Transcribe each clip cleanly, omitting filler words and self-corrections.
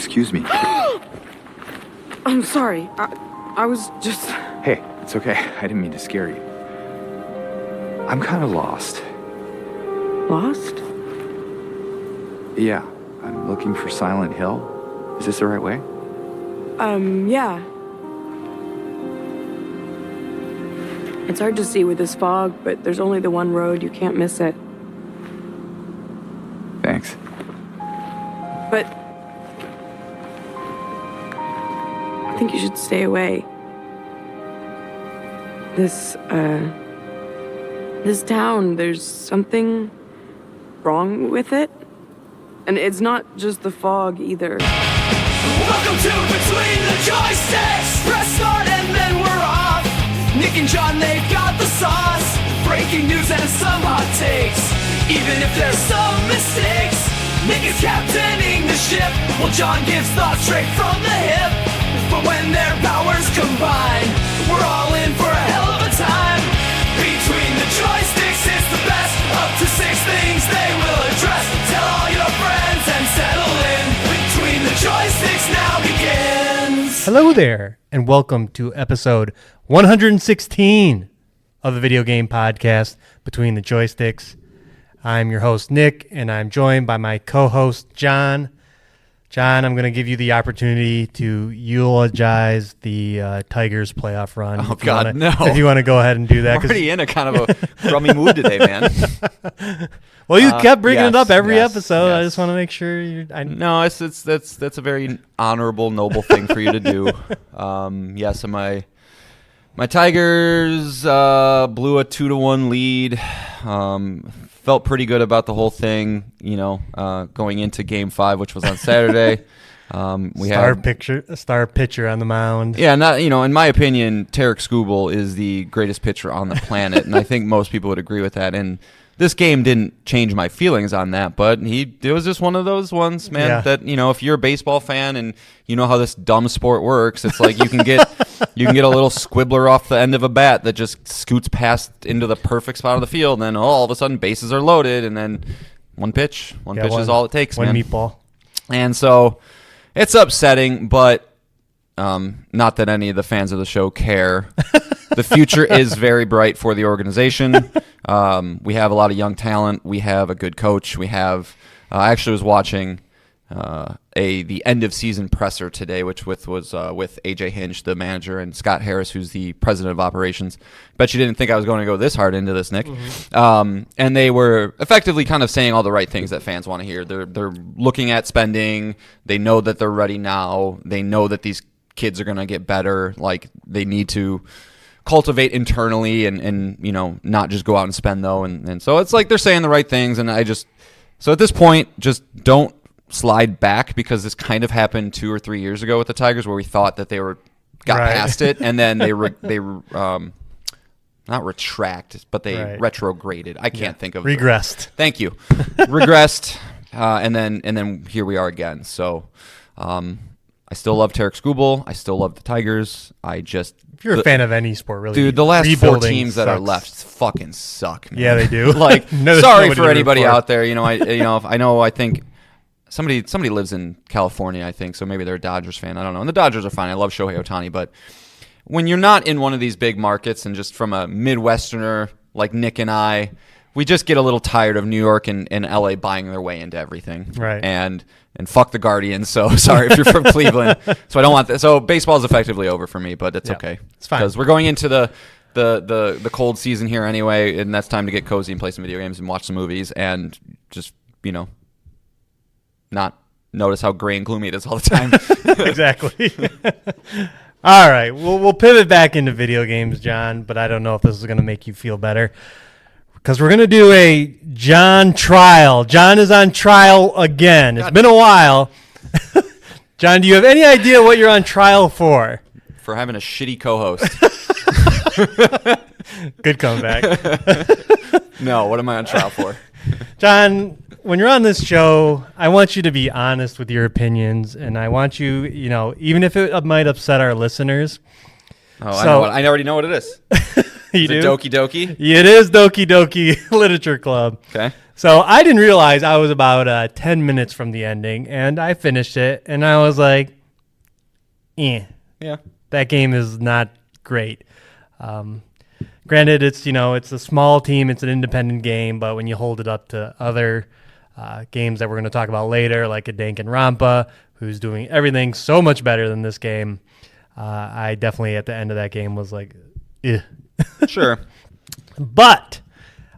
excuse me. I'm sorry. I was just... Hey, it's okay. I didn't mean to scare you. I'm kind of lost. Lost? Yeah, I'm looking for Silent Hill. Is this the right way? Yeah. It's hard to see with this fog, but there's only the one road. You can't miss it. Thanks. But... I think you should stay away. This town, there's something wrong with it. And it's not just the fog, either. Welcome to Between the Joysticks. Press start and then we're off. Nick and John, they've got the sauce. Breaking news and some hot takes. Even if there's some mistakes, Nick is captaining the ship, while John gives thoughts straight from the hip. But when their powers combine, we're all in for a hell of a time. Between the Joysticks is the best. Up to 6 things they will address. Tell all your friends and settle in. Between the Joysticks now begins. Hello there, and welcome to episode 116 of the video game podcast, Between the Joysticks. I'm your host, Nick, and I'm joined by my co-host, John. John, I'm going to give you the opportunity to eulogize the Tigers playoff run. Oh, God, no. If you want to go ahead and do that. I'm already in a kind of a crummy mood today, man. Well, you kept bringing it up every yes, episode. yes. I just want to make sure you're... No, that's a very honorable, noble thing for you to do. Yes, and my Tigers blew a 2-1 lead. Felt pretty good about the whole thing, going into Game 5, which was on Saturday. Star pitcher on the mound. Yeah, in my opinion, Tarek Skubal is the greatest pitcher on the planet, and I think most people would agree with that. And this game didn't change my feelings on that, but it was just one of those ones, man, that, if you're a baseball fan and you know how this dumb sport works, it's like you can get a little squibbler off the end of a bat that just scoots past into the perfect spot of the field, and then all of a sudden bases are loaded, and then one pitch is all it takes, one man. Meatball. And so it's upsetting, but not that any of the fans of the show care. The future is very bright for the organization. We have a lot of young talent. We have a good coach. We have. I actually was watching the end of season presser today, which was with AJ Hinch, the manager, and Scott Harris, who's the president of operations. Bet you didn't think I was going to go this hard into this, Nick. Mm-hmm. And they were effectively kind of saying all the right things that fans want to hear. They're looking at spending. They know that they're ready now. They know that these kids are going to get better. Like, they need to cultivate internally and not just go out and spend, though. And so it's like they're saying the right things. And so at this point, just don't slide back, because this kind of happened 2 or 3 years ago with the Tigers, where we thought that they got past it, and then they not retract, but they retrograded. I can't think of regressed. Thank you, regressed, and then here we are again. So I still love Tarek Skubal. I still love the Tigers. If you're a fan of any sport, really, dude, the last 4 teams sucks. that are left fucking suck, man. Yeah, they do. Like, sorry for anybody out there. I think somebody lives in California, I think, so maybe they're a Dodgers fan. I don't know. And the Dodgers are fine. I love Shohei Ohtani, but when you're not in one of these big markets, and just from a Midwesterner like Nick and I, we just get a little tired of New York and LA buying their way into everything. Right. And fuck the Guardians. So sorry if you're from Cleveland. So I don't want that. So baseball's effectively over for me, but it's okay. It's fine. Because we're going into the cold season here anyway, and that's time to get cozy and play some video games and watch some movies and just, not notice how gray and gloomy it is all the time. Exactly. All right. We'll pivot back into video games, John, but I don't know if this is going to make you feel better, because we're going to do a John trial. John is on trial again. It's been a while. John, do you have any idea what you're on trial for? For having a shitty co-host. Good comeback. No, what am I on trial for? John, when you're on this show, I want you to be honest with your opinions, and I want you, even if it might upset our listeners. Oh, I already know what it is. You do? Doki Doki? It is Doki Doki Literature Club. Okay. So I didn't realize I was about 10 minutes from the ending, and I finished it, and I was like, yeah, that game is not great. Granted, it's a small team, it's an independent game, but when you hold it up to other games that we're going to talk about later, like a Danganronpa, who's doing everything so much better than this game, I definitely at the end of that game was like, eh. Sure. But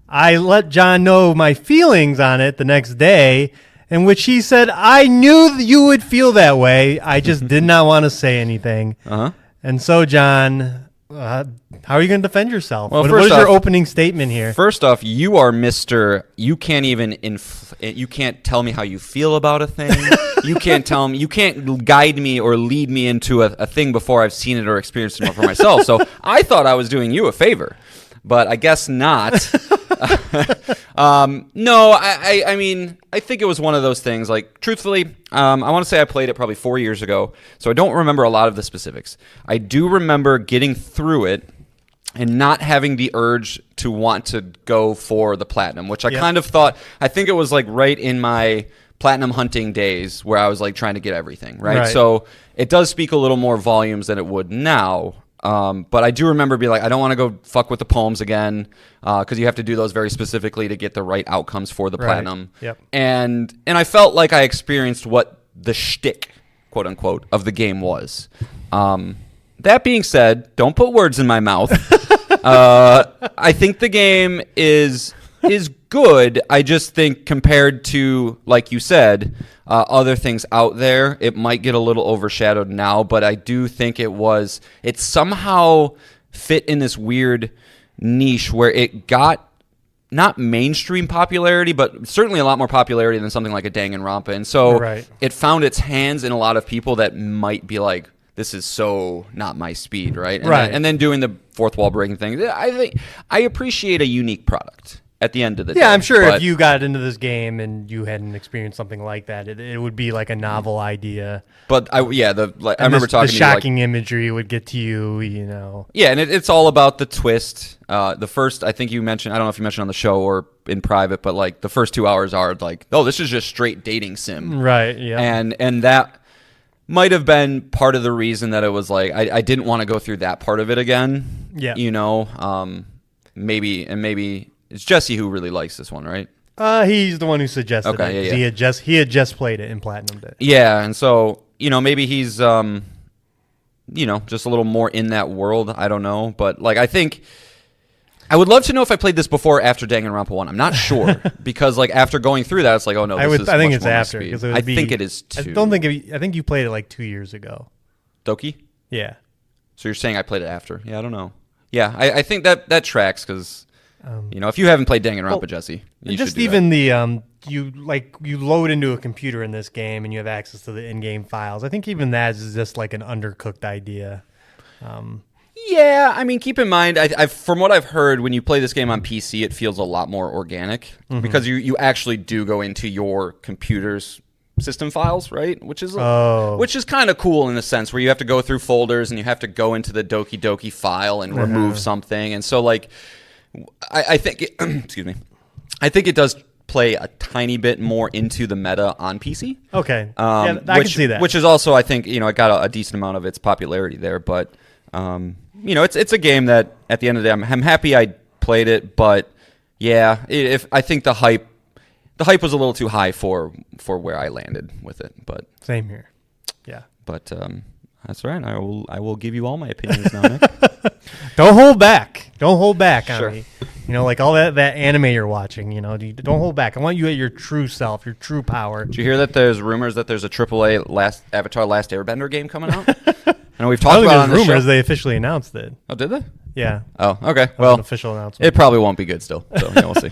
I let John know my feelings on it the next day, in which he said, I knew you would feel that way. I just did not want to say anything. Uh-huh. And so, John, how are you going to defend yourself? Well, what is your opening statement here? First off, you are Mr. You can't even you can't tell me how you feel about a thing. You can't tell me. You can't guide me or lead me into a thing before I've seen it or experienced it for myself. So I thought I was doing you a favor, but I guess not. No, I mean, I think it was one of those things. Like, truthfully, I want to say I played it probably 4 years ago, so I don't remember a lot of the specifics. I do remember getting through it and not having the urge to want to go for the platinum, which I kind of thought. I think it was like right in my platinum hunting days where I was like trying to get everything, right? So it does speak a little more volumes than it would now. But I do remember being like, I don't want to go fuck with the poems again, because you have to do those very specifically to get the right outcomes for the platinum. Yep. And I felt like I experienced what the shtick, quote unquote, of the game was. That being said, don't put words in my mouth. I think the game is good. I just think compared to, like you said, other things out there, it might get a little overshadowed now, but I do think it somehow fit in this weird niche where it got not mainstream popularity, but certainly a lot more popularity than something like a Danganronpa. And so it found its hands in a lot of people that might be like, this is so not my speed, right? And then doing the fourth wall breaking thing. I think I appreciate a unique product at the end of the day. Yeah, I'm sure if you got into this game and you hadn't experienced something like that, it would be like a novel idea. But I remember talking to you, shocking imagery would get to you, Yeah, and it's all about the twist. The first, I think you mentioned, I don't know if you mentioned on the show or in private, but like the first 2 hours are like, oh, this is just straight dating sim. Right, yeah. And that might have been part of the reason that it was like, I didn't want to go through that part of it again. Yeah. Maybe it's Jesse who really likes this one, right? He's the one who suggested it. Yeah. He had just played it in Platinum Day. Yeah, and so, maybe he's, just a little more in that world. I don't know. But, like, I think I would love to know if I played this before or after Danganronpa 1. I'm not sure. Because, like, after going through that, it's like, oh, no, I think it's after. I think it is, too. I think you played it, like, 2 years ago. Doki? Yeah. So you're saying I played it after? Yeah, I don't know. Yeah, I think that tracks because... if you haven't played Danganronpa, Jesse, you just should do even that. you load into a computer in this game and you have access to the in-game files. I think even that is just like an undercooked idea. Yeah, I mean, keep in mind, I from what I've heard, when you play this game on PC, it feels a lot more organic because you actually do go into your computer's system files, right? Which is kind of cool in a sense where you have to go through folders and you have to go into the Doki Doki file and remove something, and so like. I think excuse me. I think it does play a tiny bit more into the meta on PC. Okay. I can see that. Which is also, I think, it got a decent amount of its popularity there. But, it's a game that at the end of the day, I'm happy I played it. But, yeah, I think the hype was a little too high for where I landed with it. But same here. Yeah. But that's right. I will give you all my opinions now, Nick. Don't hold back. Don't hold back on me. Like all that anime you're watching, don't hold back. I want you at your true self, your true power. Did you hear that there's rumors that there's a AAA Avatar Last Airbender game coming out? I know we've talked about it on the rumors. show. They officially announced it. Oh, did they? Yeah. Oh, okay. That was an official announcement. It probably won't be good still. So we'll see.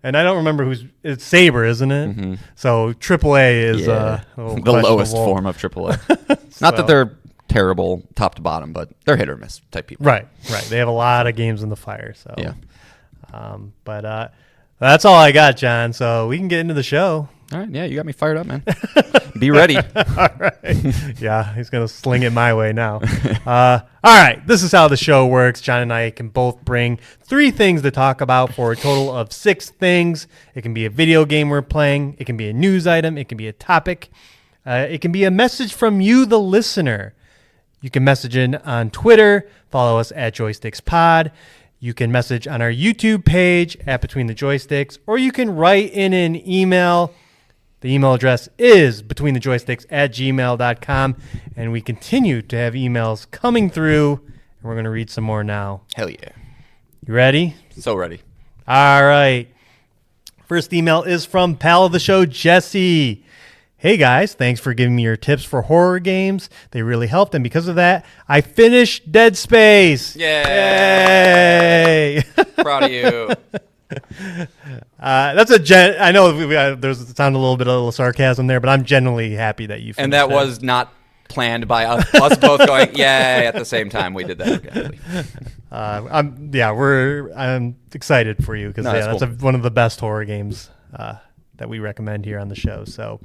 And I don't remember it's Saber, isn't it? Mm-hmm. So AAA is the lowest form of AAA. Not that they're terrible top to bottom, but they're hit or miss type people. Right. They have a lot of games in the fire. So yeah. But that's all I got, John. So we can get into the show. All right, yeah, you got me fired up, man. Be ready. All right. Yeah, he's going to sling it my way now. All right, this is how the show works. John and I can both bring 3 things to talk about for a total of 6 things. It can be a video game we're playing. It can be a news item. It can be a topic. It can be a message from you, the listener. You can message in on Twitter. Follow us at JoysticksPod. You can message on our YouTube page at Between the Joysticks, or you can write in an email. The email address is betweenthejoysticks@gmail.com, and we continue to have emails coming through, and we're going to read some more now. Hell yeah. You ready? So ready. All right. First email is from pal of the show, Jesse. Hey guys, thanks for giving me your tips for horror games. They really helped, and because of that, I finished Dead Space. Yay! Proud of you. That's I know there's sound a little sarcasm there, but I'm genuinely happy that you finished And that was not planned by us both going, yay, at the same time. We did that organically. I'm excited for you because that's cool. one of the best horror games that we recommend here on the show. So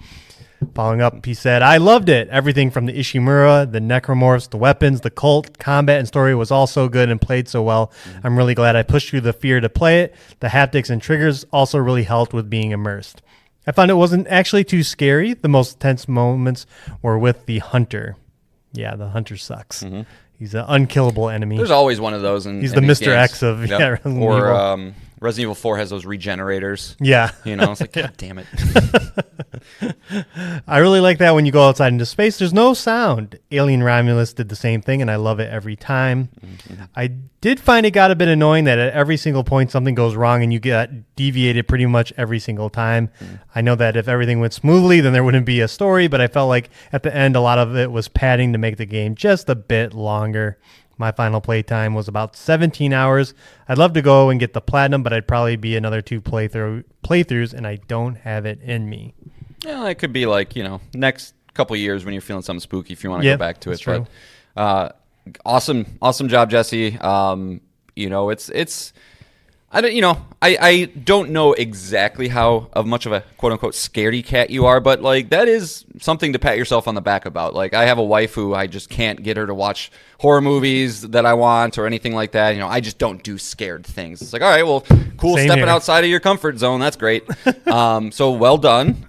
following up, he said, I loved it. Everything from the Ishimura, the necromorphs, the weapons, the cult, combat, and story was all so good and played so well. I'm really glad I pushed through the fear to play it. The haptics and triggers also really helped with being immersed. I found it wasn't actually too scary. The most tense moments were with the hunter. Yeah, the hunter sucks. Mm-hmm. He's an unkillable enemy. There's always one of those. He's the Mr. X of Resident Evil. Resident Evil 4 has those regenerators. Yeah. You know, it's like, God damn it. I really like that when you go outside into space, there's no sound. Alien Romulus did the same thing, and I love it every time. Mm-hmm. I did find it got a bit annoying that at every single point something goes wrong and you get deviated pretty much every single time. Mm-hmm. I know that if everything went smoothly, then there wouldn't be a story, but I felt like at the end, a lot of it was padding to make the game just a bit longer. My final playtime was about 17 hours. I'd love to go and get the platinum, but I'd probably be another 2 playthroughs, and I don't have it in me. Yeah, it could be like, next couple of years when you're feeling something spooky if you want to go back to it. True. But awesome job, Jesse. It's I don't know exactly how much of a quote unquote scaredy cat you are, but like that is something to pat yourself on the back about. Like I have a wife who I just can't get her to watch horror movies that I want or anything like that. I just don't do scared things. It's like, all right, well, cool, Same stepping here. outside of your comfort zone. That's great. So well done.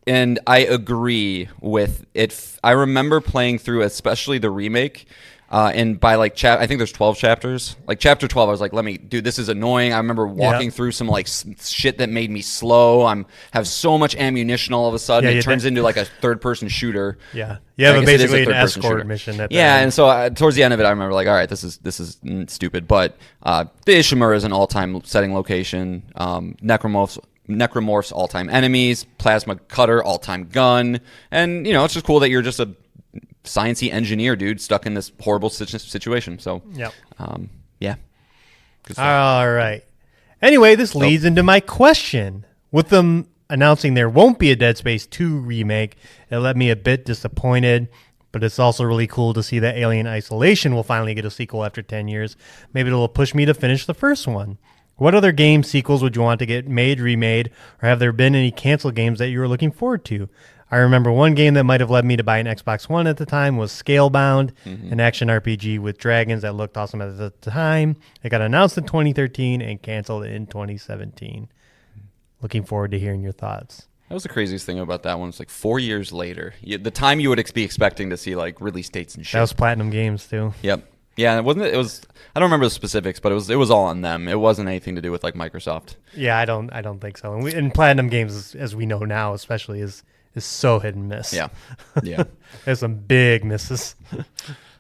And I agree with it. I remember playing through, especially the remake. And by I think there's 12 chapters. Like chapter 12, I was like, dude, this is annoying. I remember walking through some shit that made me slow. Have so much ammunition all of a sudden. It turns into like a third-person shooter. Yeah, you have basically an escort mission. And so towards the end of it, I remember like, all right, this is stupid. But the Ishimura is an all-time setting location. Necromorphs, all-time enemies. Plasma cutter, all-time gun. And it's just cool that you're just a sciencey engineer dude stuck in this horrible situation. So yeah. All right. Anyway, this leads into my question. With them announcing there won't be a Dead Space 2 remake, it left me a bit disappointed, but it's also really cool to see that Alien Isolation will finally get a sequel after 10 years. Maybe it'll push me to finish the first one. What other game sequels would you want to get remade, or have there been any canceled games that you were looking forward to? I remember one game that might have led me to buy an Xbox One at the time was Scalebound, an action RPG with dragons that looked awesome at the time. It got announced in 2013 and canceled in 2017. Looking forward to hearing your thoughts. That was the craziest thing about that one. It's like 4 years later. The time you would be expecting to see like release dates and shit. That was Platinum Games too. Yep. Yeah, it wasn't. It was. I don't remember the specifics, but it was all on them. It wasn't anything to do with like Microsoft. Yeah, I don't think so. And Platinum Games, as we know now, especially is so hit and miss. Yeah. There's some big misses.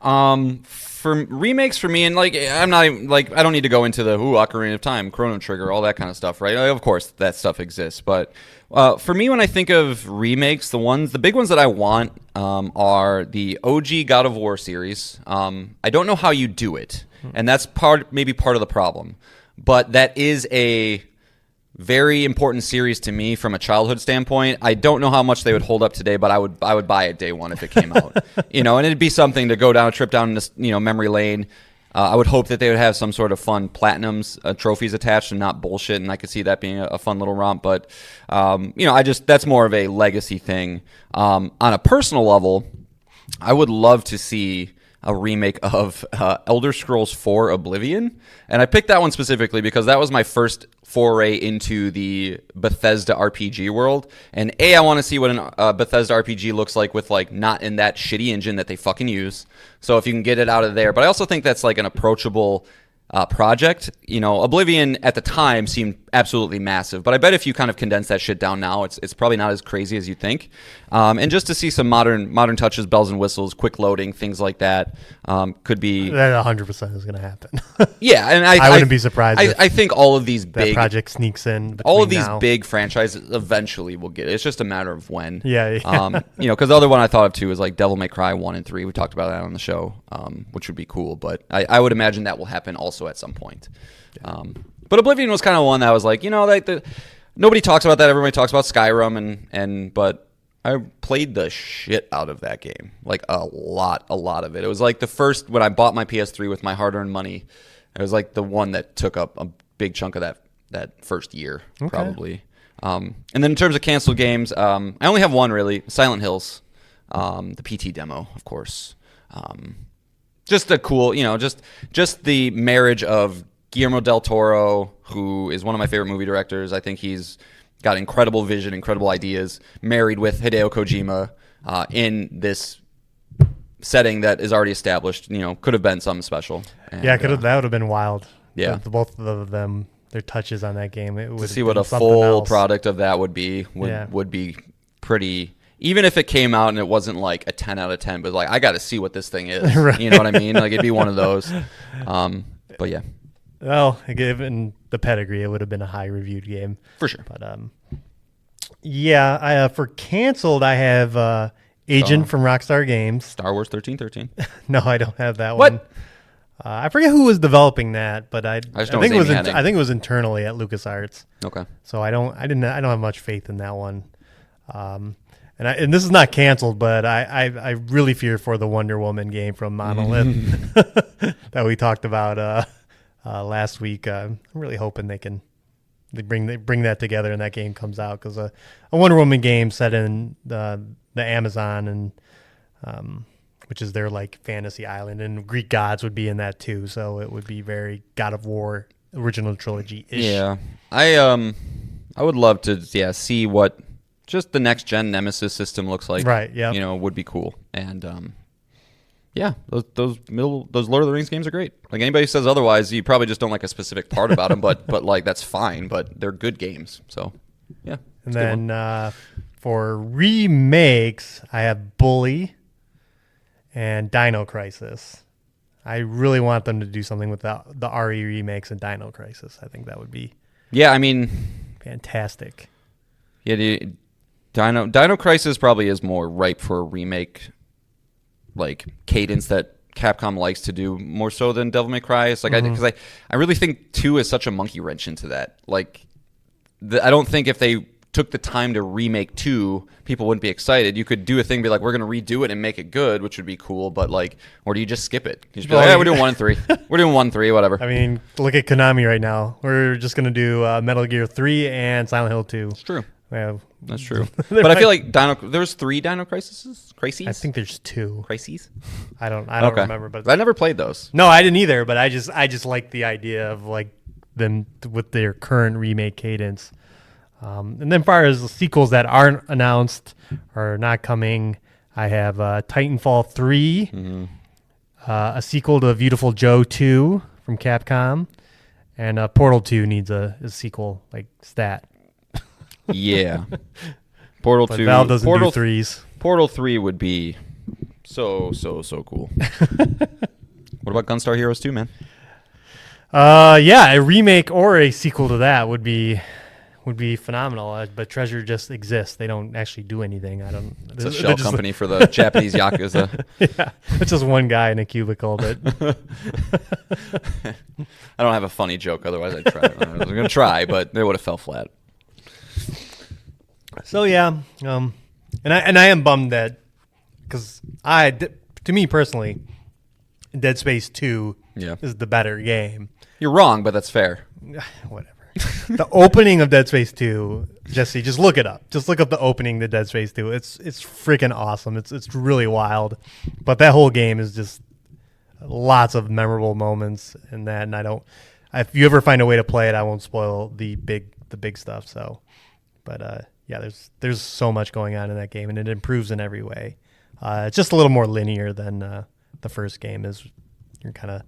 For remakes for me, and like I'm not even, like I don't need to go into the Ocarina of Time, Chrono Trigger, all that kind of stuff, right? Of course that stuff exists, but for me when I think of remakes, the big ones that I want are the OG God of War series. I don't know how you do it, and that's maybe part of the problem, but that is a very important series to me from a childhood standpoint. I don't know how much they would hold up today, but I would buy it day one if it came out. And it'd be something to go down a trip down this, memory lane, I would hope that they would have some sort of fun platinums trophies attached and not bullshit, and I could see that being a fun little romp. But that's more of a legacy thing. On a personal level, I would love to see a remake of Elder Scrolls 4 Oblivion. And I picked that one specifically because that was my first foray into the Bethesda RPG world. And I want to see what a Bethesda RPG looks like with like not in that shitty engine that they fucking use. So if you can get it out of there. But I also think that's like an approachable project. Oblivion at the time seemed absolutely massive, but I bet if you kind of condense that shit down now, it's probably not as crazy as you think. And just to see some modern touches, bells and whistles, quick loading, things like that, could be That 100% is going to happen. yeah. And I wouldn't be surprised. I think all of these that big project sneaks in. all of these now. big franchises eventually will get it. It's just a matter of when. Yeah. Because the other one I thought of too is like Devil May Cry 1 and 3. We talked about that on the show, which would be cool. But I would imagine that will happen also at some point. But Oblivion was kind of one that was like, nobody talks about that. Everybody talks about Skyrim but I played the shit out of that game, like a lot of it. It was like the first when I bought my PS3 with my hard-earned money. It was like the one that took up a big chunk of that first year, probably. And then in terms of canceled games, I only have one really, Silent Hills, the PT demo, of course. Just a cool, just the marriage of Guillermo del Toro, who is one of my favorite movie directors. I think he's got incredible vision, incredible ideas, married with Hideo Kojima in this setting that is already established. Could have been something special. And, that would have been wild. Yeah. Both of them, their touches on that game. It would to see what a full product of that would be would be pretty. Even if it came out and it wasn't like a 10 out of 10, but like I got to see what this thing is. Right. You know what I mean? Like it'd be one of those. But yeah. Well, given the pedigree, it would have been a high reviewed game For sure. But for canceled, I have Agent from Rockstar Games. Star Wars 1313. No, I don't have that What? one. I forget who was developing that, but I just know think it's Amy I Hennig. think it was internally at LucasArts. Okay. So I don't have much faith in that one. And this is not canceled, but I really fear for the Wonder Woman game from Monolith that we talked about last week. I'm really hoping they bring that together and that game comes out, because a Wonder Woman game set in the Amazon and which is their like fantasy island, and Greek gods would be in that too. So it would be very God of War original trilogy-ish. Yeah. I would love to see what just the next gen Nemesis system looks like. Right. Yeah. Would be cool. And those Lord of the Rings games are great. Like anybody who says otherwise, you probably just don't like a specific part about them, but like that's fine. But they're good games. So yeah. And then for remakes, I have Bully and Dino Crisis. I really want them to do something with the RE remakes and Dino Crisis. I think that would be fantastic. Yeah, Dino Crisis probably is more ripe for a remake, like cadence that Capcom likes to do more so than Devil May Cry. It's like because I really think 2 is such a monkey wrench into that. Like, I don't think if they took the time to remake 2, people wouldn't be excited. You could do a thing, be like, we're going to redo it and make it good, which would be cool. But like, or do you just skip it? You just be like, we're doing 1 and 3. We're doing 1, 3, whatever. I mean, look at Konami right now. We're just going to do Metal Gear 3 and Silent Hill 2. It's true. Yeah. That's true. But I feel like there's 3 Dino Crises? Crises? I think there's 2. Crises? I don't remember, but I never played those. no, I didn't either. But I just like the idea of like them with their current remake cadence. And then, as far as the sequels that aren't announced or not coming, I have Titanfall 3, a sequel to Beautiful Joe 2 from Capcom, and Portal 2 needs a sequel like stat. Yeah. Portal But 2. Valve doesn't do threes. Portal 3 would be so cool. What about Gunstar Heroes 2, man? A remake or a sequel to that would be phenomenal. But Treasure just exists. They don't actually do anything. It's a shell company for the Japanese Yakuza. Yeah, it's just one guy in a cubicle. But I don't have a funny joke. Otherwise, I'd try. I was going to try, but they would have fell flat. So yeah, and I am bummed that because to me personally, Dead Space 2 Yeah. is the better game. You're wrong, but that's fair. Whatever. The opening of Dead Space 2, Jesse, just look it up. Just look up the opening to Dead Space 2. It's freaking awesome. It's really wild. But that whole game is just lots of memorable moments in that. And if you ever find a way to play it, I won't spoil the big stuff. So, but yeah, there's so much going on in that game, and it improves in every way. It's just a little more linear than the first game is. You're kind of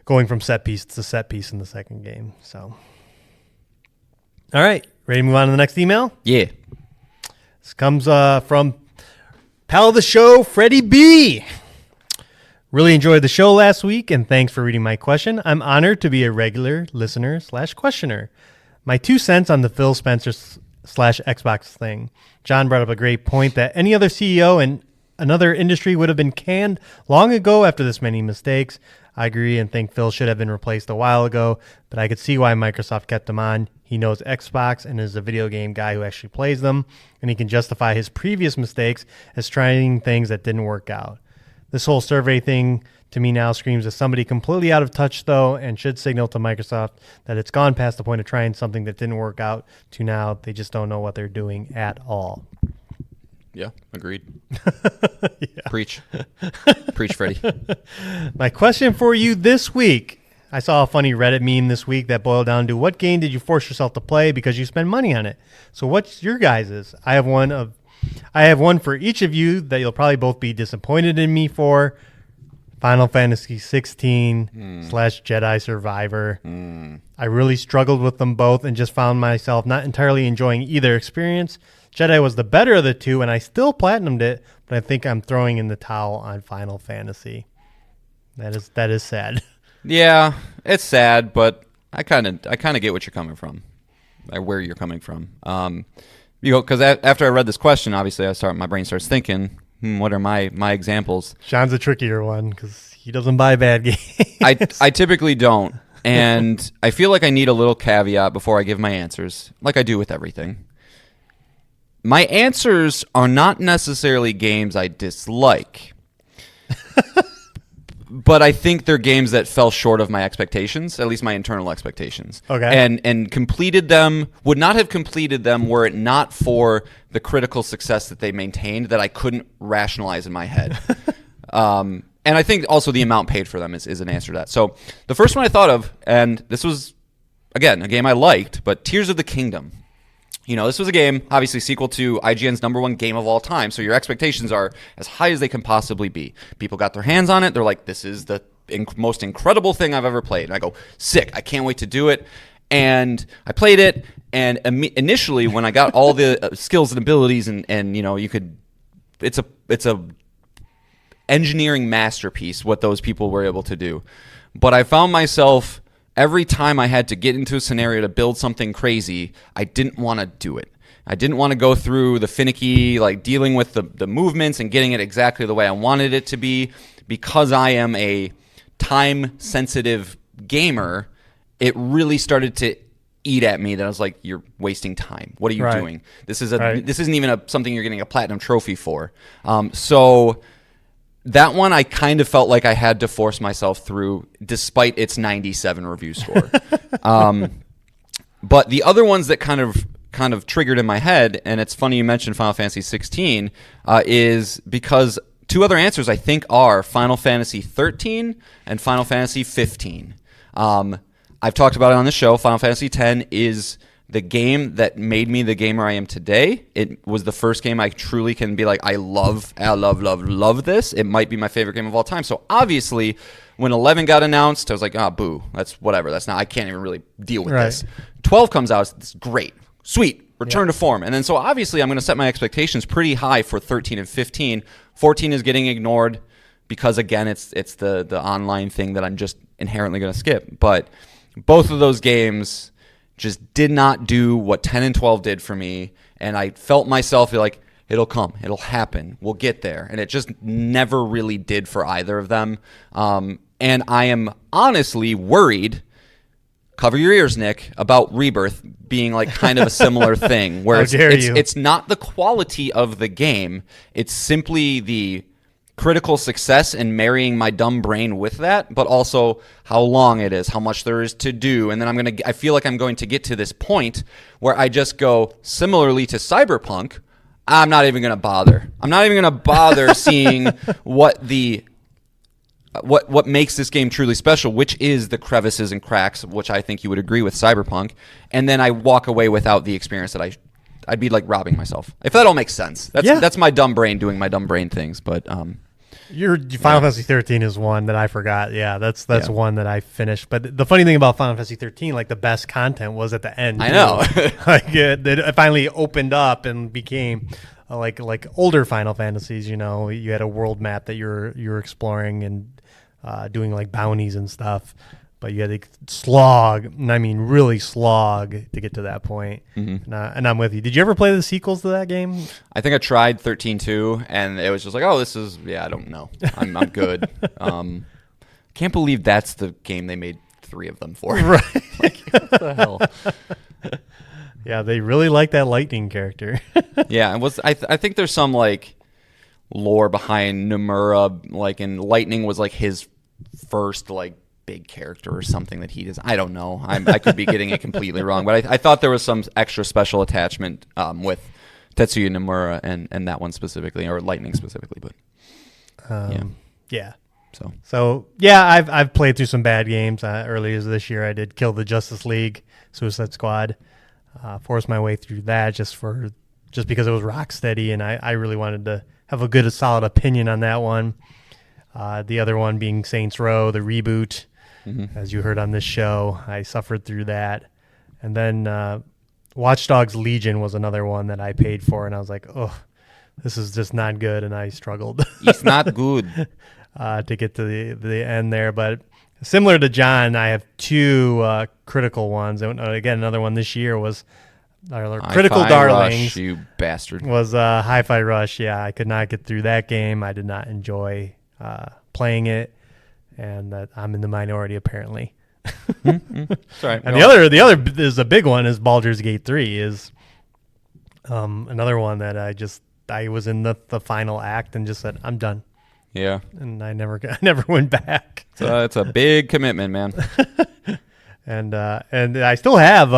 going from set piece to set piece in the second game. So. All right, ready to move on to the next email? Yeah. This comes from pal of the show, Freddie B. Really enjoyed the show last week, and thanks for reading my question. I'm honored to be a regular listener/questioner. My 2 cents on the Phil Spencer / Xbox thing. John brought up a great point that any other CEO in another industry would have been canned long ago after this many mistakes. I agree and think Phil should have been replaced a while ago, but I could see why Microsoft kept him on. He knows Xbox and is a video game guy who actually plays them, and he can justify his previous mistakes as trying things that didn't work out. This whole survey thing to me now screams of somebody completely out of touch, though, and should signal to Microsoft that it's gone past the point of trying something that didn't work out to now they just don't know what they're doing at all. Yeah, agreed. Yeah. Preach. Preach, Freddie. My question for you this week. I saw a funny Reddit meme this week that boiled down to what game did you force yourself to play because you spend money on it? So what's your guys's? I have one for each of you that you'll probably both be disappointed in me for. Final Fantasy 16 / Jedi Survivor. I really struggled with them both and just found myself not entirely enjoying either experience. Jedi was the better of the two, and I still platinumed it, but I think I'm throwing in the towel on Final Fantasy. That is sad. Yeah, it's sad, but I kind of get what you're coming from, or where you're coming from. Because after I read this question, obviously my brain starts thinking, what are my examples? Sean's a trickier one because he doesn't buy bad games. I typically don't, and I feel like I need a little caveat before I give my answers, like I do with everything. My answers are not necessarily games I dislike. But I think they're games that fell short of my expectations, at least my internal expectations. Okay. And completed them, would not have completed them were it not for the critical success that they maintained that I couldn't rationalize in my head. And I think also the amount paid for them is an answer to that. So the first one I thought of, and this was, again, a game I liked, but Tears of the Kingdom. This was a game, obviously sequel to IGN's #1 game of all time, so your expectations are as high as they can possibly be. People got their hands on it. They're like, this is the most incredible thing I've ever played. And I go, sick, I can't wait to do it. And I played it, and initially when I got all the skills and abilities, and you could, it's a engineering masterpiece what those people were able to do. But I found myself, every time I had to get into a scenario to build something crazy, I didn't want to do it. I didn't want to go through the finicky, dealing with the movements and getting it exactly the way I wanted it to be. Because I am a time-sensitive gamer, it really started to eat at me that I was like, you're wasting time. What are you doing? This isn't even something you're getting a platinum trophy for. So that one I kind of felt like I had to force myself through despite its 97 review score. But the other ones that kind of triggered in my head, and it's funny you mentioned Final Fantasy 16, is because two other answers I think are Final Fantasy 13 and Final Fantasy 15. I've talked about it on the show. Final Fantasy 10 is the game that made me the gamer I am today. It was the first game I truly can be like, I love this. It might be my favorite game of all time. So obviously, when 11 got announced, I was like, boo. That's whatever. I can't even really deal with this. 12 comes out. It's great. Sweet. Return to form. And then so obviously I'm going to set my expectations pretty high for 13 and 15. 14 is getting ignored because, again, it's the online thing that I'm just inherently going to skip. But both of those games just did not do what 10 and 12 did for me, and I felt myself like, it'll come, it'll happen, we'll get there, and it just never really did for either of them. And I am honestly worried, cover your ears, Nick, about Rebirth being like kind of a similar thing, where it's not the quality of the game, it's simply the critical success and marrying my dumb brain with that, but also how long it is, how much there is to do. And then I feel like I'm going to get to this point where I just go, similarly to Cyberpunk, I'm not even going to bother. I'm not even going to bother seeing what makes this game truly special, which is the crevices and cracks, which I think you would agree with Cyberpunk. And then I walk away without the experience that I'd be like robbing myself. If that all makes sense. That's my dumb brain doing my dumb brain things, but Your Final Fantasy 13 is one that I forgot. Yeah, that's one that I finished. But the funny thing about Final Fantasy 13, like the best content was at the end. I know. Like it finally opened up and became like older Final Fantasies. You know, you had a world map that you're exploring and doing like bounties and stuff. But you had to slog, and I mean really slog to get to that point. Mm-hmm. And I'm with you. Did you ever play the sequels to that game? I think I tried 13.2, and it was just like, oh, this is, I don't know. I'm good. Can't believe that's the game they made 3 of them for. Right. Like, what the hell? Yeah, they really like that lightning character. Yeah, and I think there's some like lore behind Nomura, like, and lightning was like his first like big character or something that he does. I don't know. I could be getting it completely wrong, but I thought there was some extra special attachment with Tetsuya Nomura and that one specifically, or Lightning specifically. But yeah. So yeah, I've played through some bad games. Earlier this year, I did Kill the Justice League, Suicide Squad. Forced my way through that just because it was Rocksteady, and I really wanted to have a solid opinion on that one. The other one being Saints Row, the reboot. Mm-hmm. As you heard on this show, I suffered through that. And then Watch Dogs Legion was another one that I paid for, and I was like, oh, this is just not good, and I struggled. It's not good. To get to the end there. But similar to John, I have 2 critical ones. And again, another one this year was our critical darlings. Rush, you bastard. Was Hi-Fi Rush. Yeah, I could not get through that game. I did not enjoy playing it, and that I'm in the minority apparently. Sorry. And the other is a big one is Baldur's Gate 3 is another one that I was in the final act and just said I'm done. Yeah. And I never went back. So it's a big commitment, man. And I still have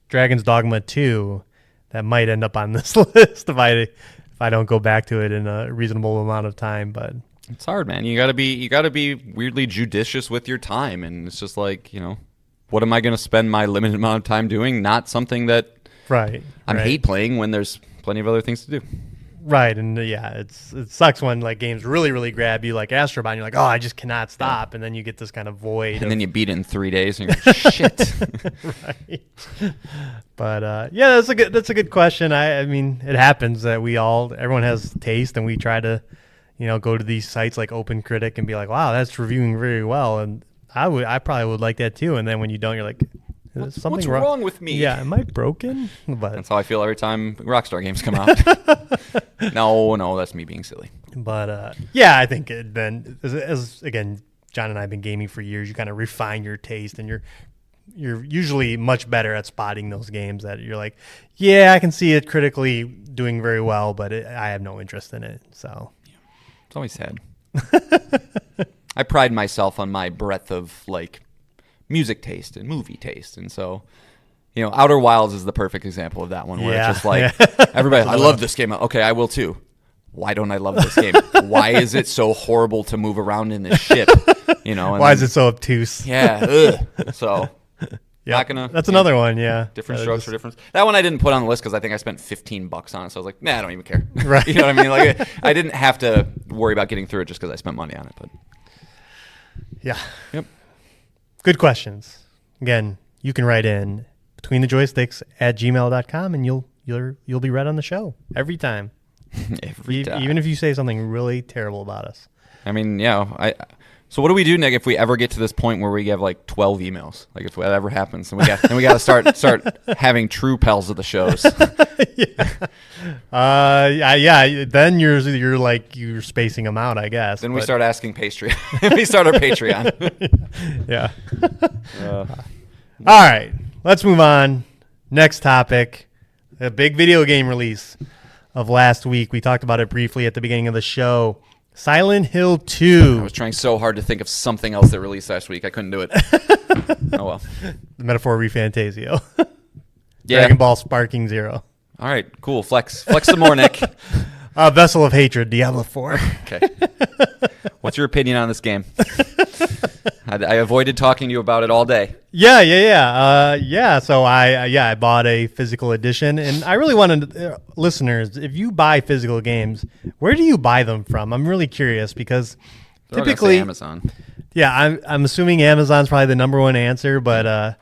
Dragon's Dogma 2 that might end up on this list if I don't go back to it in a reasonable amount of time, but it's hard, man. You gotta be weirdly judicious with your time, and it's just like, what am I gonna spend my limited amount of time doing? Not something that I hate playing when there's plenty of other things to do. Right, and it sucks when like games really, really grab you, like Astrobot, and you're like, oh, I just cannot stop, and then you get this kind of void. And then you beat it in 3 days, and you're like, shit. Right. But that's a good question. I mean, it happens that everyone has taste, and we try to, go to these sites like OpenCritic and be like, wow, that's reviewing very well, and I probably would like that too. And then when you don't, you're like, what's wrong with me? Yeah, am I broken? But that's how I feel every time Rockstar games come out. No, that's me being silly. But I think then as again, John and I have been gaming for years. You kind of refine your taste, and you're usually much better at spotting those games that you're like, yeah, I can see it critically doing very well, but I have no interest in it. So it's always sad. I pride myself on my breadth of like music taste and movie taste, and so Outer Wilds is the perfect example of that one, where it's just like everybody, I love this game. Okay, I will too. Why don't I love this game? Why is it so horrible to move around in this ship? And why is it so obtuse? Yeah. So not gonna. That's another one. Yeah. Different strokes for different. That one I didn't put on the list because I think I spent $15 on it. So I was like, nah, I don't even care. Right. You know what I mean? Like I didn't have to worry about getting through it just because I spent money on it. But yeah. Yep. Good questions. Again, you can write in betweenthejoysticks@gmail.com, and you'll be read on the show every time. Every time. Even if you say something really terrible about us. I mean, so what do we do, Nick, if we ever get to this point where we have like 12 emails? Like if that ever happens, then we got to start having true pals of the shows. Then you're spacing them out, I guess. Then we start asking Patreon. We start our Patreon. Yeah. All right, let's move on. Next topic, a big video game release of last week. We talked about it briefly at the beginning of the show. Silent Hill I 2. was trying so hard to think of something else that released last week. I couldn't do it. Oh, well. The metaphor Refantasio. Yeah. Dragon Ball Sparking Zero. All right, cool. Flex some more, Nick. Vessel of Hatred, Diablo 4. Okay. What's your opinion on this game? I avoided talking to you about it all day. Yeah. So I bought a physical edition, and I really wanted listeners, if you buy physical games, where do you buy them from? I'm really curious because They're all gonna typically say Amazon. Yeah, I'm assuming Amazon's probably the number one answer, but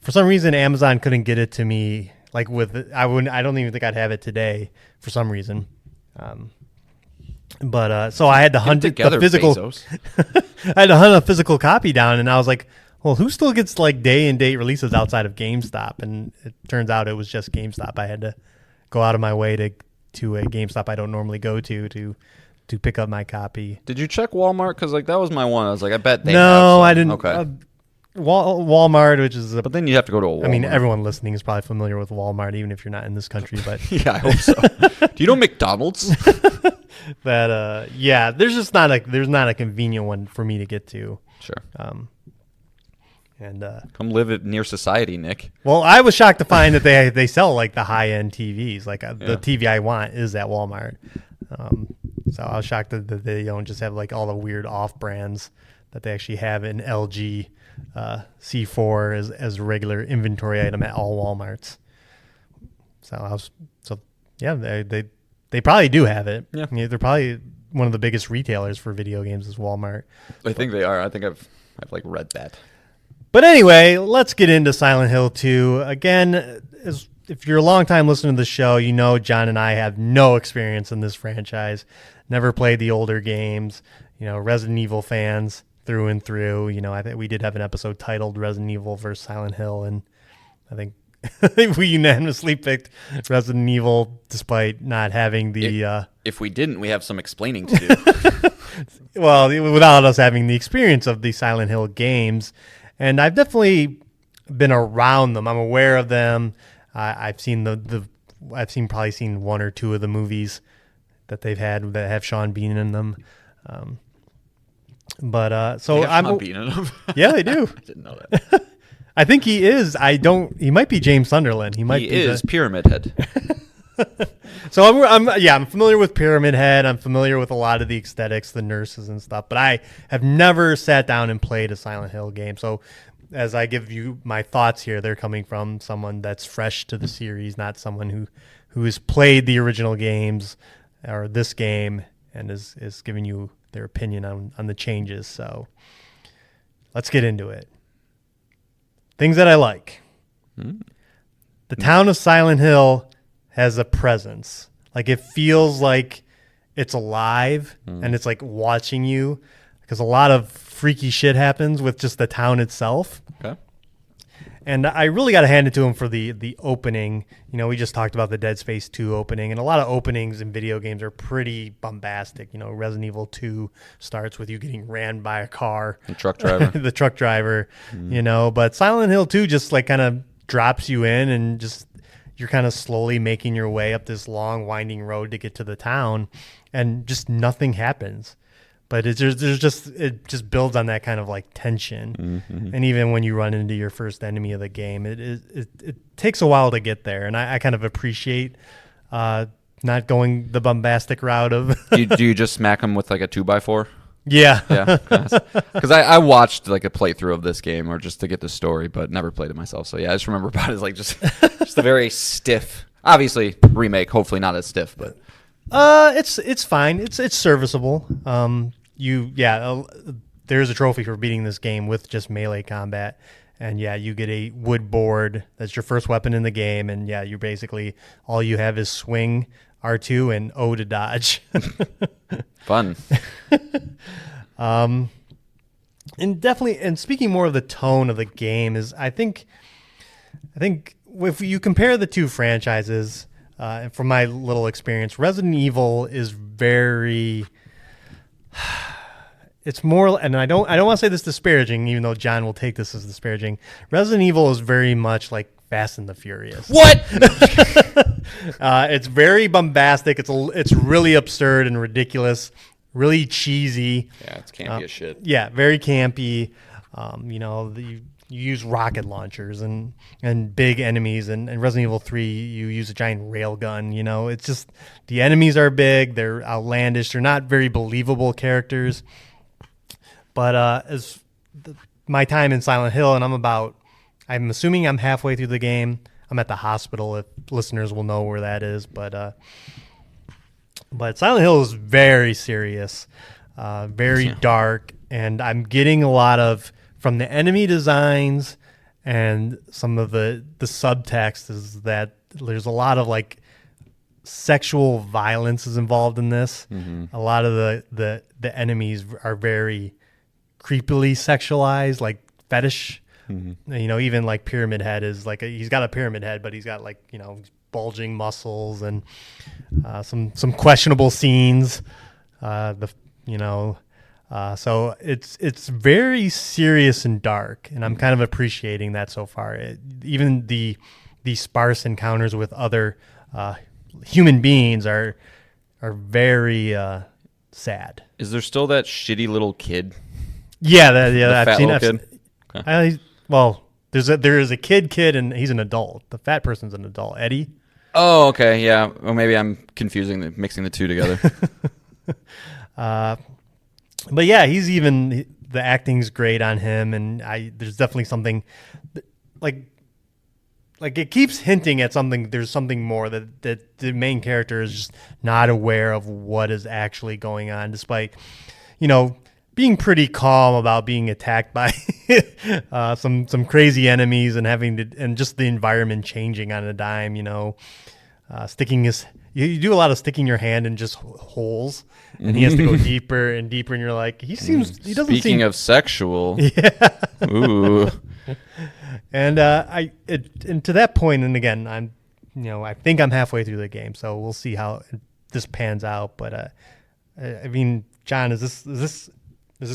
for some reason Amazon couldn't get it to me. Like I don't even think I'd have it today for some reason. So I had to hunt together, the physical. Bezos. I had to hunt a physical copy down, and I was like, well, who still gets like day and date releases outside of GameStop? And it turns out it was just GameStop. I had to go out of my way to a GameStop I don't normally go to pick up my copy. Did you check Walmart? Because like that was my one. I was like, I bet they No, have some. I didn't. Okay. Walmart, which is But then you have to go to a Walmart. I mean, everyone listening is probably familiar with Walmart, even if you're not in this country. But Yeah, I hope so. Do you know McDonald's? there's not a convenient one for me to get to. Sure. Come live near society, Nick. Well, I was shocked to find that they sell like the high end TVs. Like the TV I want is at Walmart. So I was shocked that they don't just have like all the weird off brands that they actually have in LG C4 as a regular inventory item at all Walmarts. They probably do have it. Yeah. They're probably one of the biggest retailers for video games is Walmart. I think they are. I think I've like read that. But anyway, let's get into Silent Hill 2. Again, if you're a long-time listener to the show, you know John and I have no experience in this franchise. Never played the older games. Resident Evil fans through and through. I think we did have an episode titled Resident Evil versus Silent Hill, and I think we unanimously picked Resident Evil despite not having the... If we didn't, we have some explaining to do. well, without us having the experience of the Silent Hill games. And I've definitely been around them. I'm aware of them. I've seen probably seen one or two of the movies that they've had that have Sean Bean in them. I'm Sean Bean in them? Yeah, they do. I didn't know that. I think he is. He might be James Sunderland. He is Pyramid Head. So I'm familiar with Pyramid Head. I'm familiar with a lot of the aesthetics, the nurses and stuff, but I have never sat down and played a Silent Hill game. So as I give you my thoughts here, they're coming from someone that's fresh to the series, not someone who has played the original games or this game and is giving you their opinion on the changes. So let's get into it. Things that I like. The town of Silent Hill has a presence. Like it feels like it's alive and it's like watching you because a lot of freaky shit happens with just the town itself. Okay. And I really got to hand it to him for the opening. We just talked about the Dead Space 2 opening, and a lot of openings in video games are pretty bombastic. Resident Evil 2 starts with you getting ran by a car. The truck driver. The truck driver, But Silent Hill 2 just like kind of drops you in and just you're kind of slowly making your way up this long winding road to get to the town and just nothing happens. But it just builds on that kind of like tension. Mm-hmm. And even when you run into your first enemy of the game, it takes a while to get there. And I kind of appreciate not going the bombastic route of. Do you just smack them with like a 2x4? Yeah. Yeah. Because I watched like a playthrough of this game or just to get the story, but never played it myself. So yeah, I just remember about it as like just a very stiff, obviously remake, hopefully not as stiff, but. It's fine. It's serviceable. There's a trophy for beating this game with just melee combat. And you get a wood board. That's your first weapon in the game. And you're basically, all you have is swing, R2, and O to dodge. Fun. And speaking more of the tone of the game is, I think if you compare the two franchises, from my little experience, Resident Evil is very. It's more, and I don't want to say this disparaging, even though John will take this as disparaging. Resident Evil is very much like Fast and the Furious. What? It's very bombastic. It's really absurd and ridiculous. really cheesy. Yeah, it's campy as shit. Yeah, very campy. You use rocket launchers and big enemies. And in Resident Evil 3, you use a giant rail gun. It's just the enemies are big. They're outlandish. They're not very believable characters. But my time in Silent Hill, and I'm assuming I'm halfway through the game. I'm at the hospital, if listeners will know where that is. But Silent Hill is very serious, very dark, and I'm getting a lot of, from the enemy designs and some of the subtext is that there's a lot of like sexual violence is involved in this. Mm-hmm. A lot of the enemies are very creepily sexualized, like fetish. Mm-hmm. Even like Pyramid Head is like he's got a pyramid head, but he's got like bulging muscles and some questionable scenes. So it's very serious and dark, and I'm kind of appreciating that so far. Even the sparse encounters with other human beings are very sad. Is there still that shitty little kid? Yeah, I've seen that. Okay. There is a kid, and he's an adult. The fat person's an adult. Eddie. Oh, okay, yeah. Well, maybe I'm mixing the two together. But yeah, the acting's great on him, and there's definitely something like it keeps hinting at something. There's something more that the main character is just not aware of what is actually going on, despite being pretty calm about being attacked by some crazy enemies and and just the environment changing on a dime. You do a lot of sticking your hand in just holes, and he has to go deeper and deeper, and you're like, he doesn't seem. Speaking of sexual, yeah. Ooh. And and to that point, and again, I think I'm halfway through the game, so we'll see how this pans out. But I mean, John, is this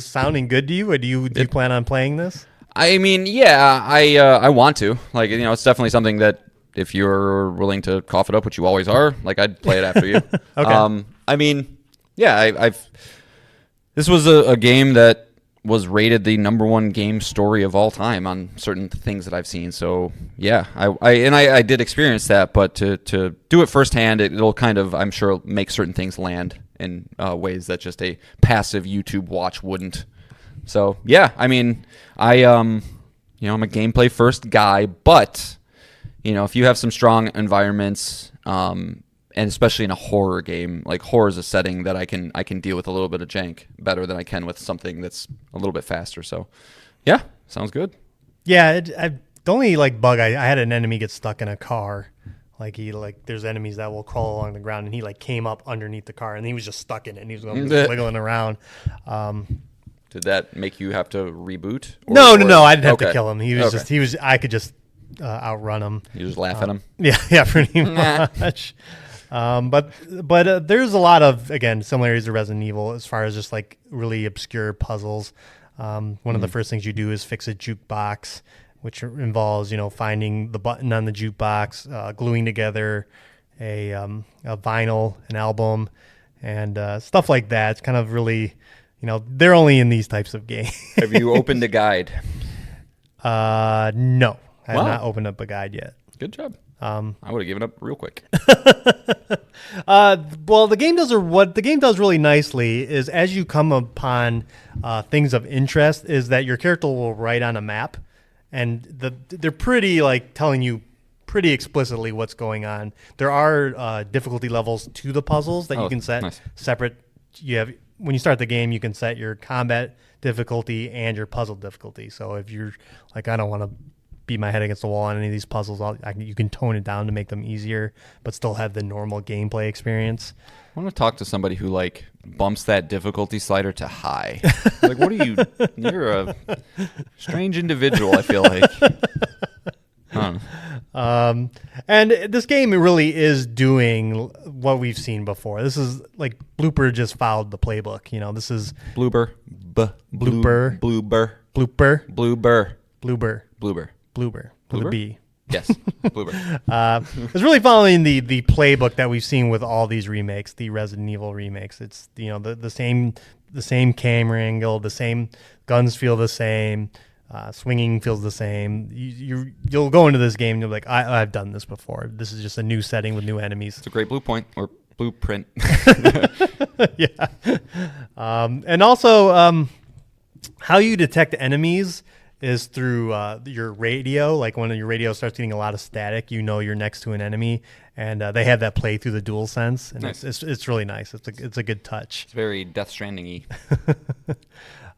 sounding good to you, or do you plan on playing this? I mean, yeah, I want to. Like, it's definitely something that, if you're willing to cough it up, which you always are, like, I'd play it after you. Okay. I mean, yeah, this was a game that was rated the #1 game story of all time on certain things that I've seen. So yeah, I did experience that, but to do it firsthand, it'll kind of, I'm sure, make certain things land in ways that just a passive YouTube watch wouldn't. So yeah, I mean, I'm a gameplay first guy, but if you have some strong environments, and especially in a horror game, like, horror is a setting that I can deal with a little bit of jank better than I can with something that's a little bit faster. So, yeah, sounds good. Yeah, the only bug I had an enemy get stuck in a car. There's enemies that will crawl along the ground, and he came up underneath the car, and he was just stuck in it, and he was wiggling around. Did that make you have to reboot? No, I didn't have to kill him. I could just outrun him. You just laugh at him? Yeah, pretty much. But there's a lot of, again, similarities to Resident Evil as far as just really obscure puzzles. One of the first things you do is fix a jukebox, which involves finding the button on the jukebox, gluing together a vinyl, an album, and stuff like that. It's kind of really, they're only in these types of games. Have you opened a guide? No. I have not opened up a guide yet. Good job. I would have given up real quick. Well, the game does really nicely is, as you come upon things of interest, is that your character will write on a map, and they're pretty telling you pretty explicitly what's going on. There are difficulty levels to the puzzles that you can set separate. When you start the game, you can set your combat difficulty and your puzzle difficulty. So if you're I don't want to beat my head against the wall on any of these puzzles, you can tone it down to make them easier, but still have the normal gameplay experience. I want to talk to somebody who bumps that difficulty slider to high. What are you? You're a strange individual, I feel like. I don't know. And this game really is doing what we've seen before. This is Blooper just followed the playbook. This is Blooper. Blooper. Blooper. Blooper. Blooper. Bloober. Bloober. Bloober. With a B. Yes, Bluebird. It's really following the playbook that we've seen with all these remakes, the Resident Evil remakes. It's the same camera angle, the same guns feel the same, swinging feels the same. You'll go into this game and you'll be like, I've done this before. This is just a new setting with new enemies. It's a great blueprint. Yeah. And also, how you detect enemies is through your radio. Like when your radio starts getting a lot of static, you're next to an enemy, and they have that play through the DualSense, and nice. it's really nice. It's a good touch. It's very Death Stranding-y.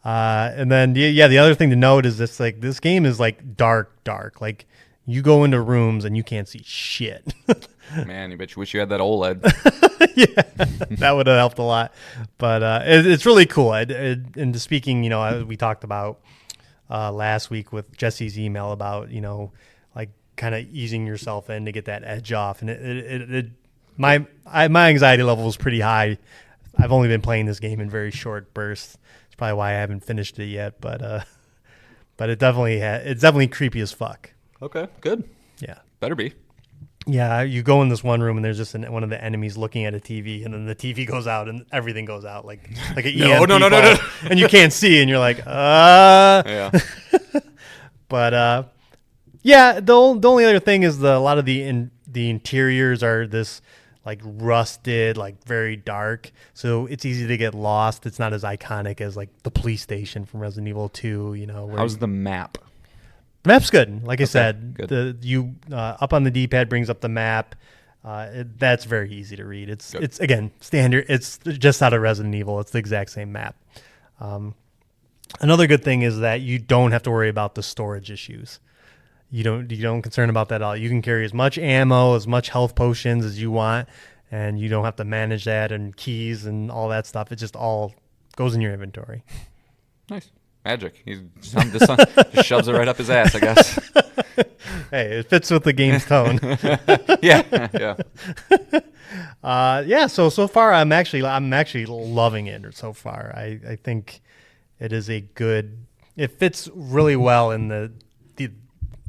And then the other thing to note is this game is like dark. Like you go into rooms and you can't see shit. Man, you bet you wish you had that OLED. Yeah, that would have helped a lot. But it's really cool. And speaking, we talked about last week with Jesse's email about like kind of easing yourself in to get that edge off, and my anxiety level was pretty high. I've only been playing this game in very short bursts. It's probably why I haven't finished it yet, but it's definitely creepy as fuck. Okay, good. Yeah, Better be. yeah. You go in this one room and there's just one of the enemies looking at a TV, and then the TV goes out and everything goes out like an EMP no, ball, and you can't see, and you're like, Yeah. But yeah, the only other thing is a lot of the interiors are this like rusted, like very dark, so it's easy to get lost. It's not as iconic as like the police station from Resident Evil 2. Where How's the map? the map's good. Like I said, good. Up on the D-pad brings up the map. That's very easy to read. It's again standard. It's just out of Resident Evil. It's the exact same map. Another good thing is that you don't have to worry about the storage issues. You don't concern about that at all. You can carry as much ammo, as much health potions as you want, and you don't have to manage that and keys and all that stuff. It just all goes in your inventory. Nice. Magic. This son just shoves it right up his ass, I guess. Hey, it fits with the game's tone. Yeah. Yeah. So far, I'm actually loving it. So far, I think it is it fits really well in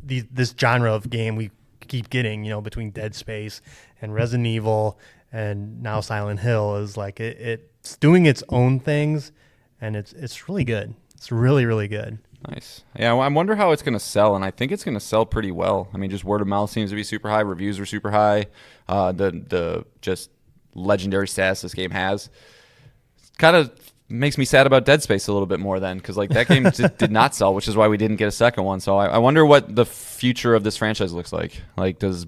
this genre of game we keep getting. Between Dead Space and Resident Evil and now Silent Hill is like it's doing its own things, and it's really good. It's really, really good. Nice. Yeah, well, I wonder how it's going to sell, and I think it's going to sell pretty well. I mean, just word of mouth seems to be super high. Reviews are super high. The just legendary status this game has kind of makes me sad about Dead Space a little bit more then, because like that game did not sell, which is why we didn't get a second one. So I wonder what the future of this franchise looks like. Like, does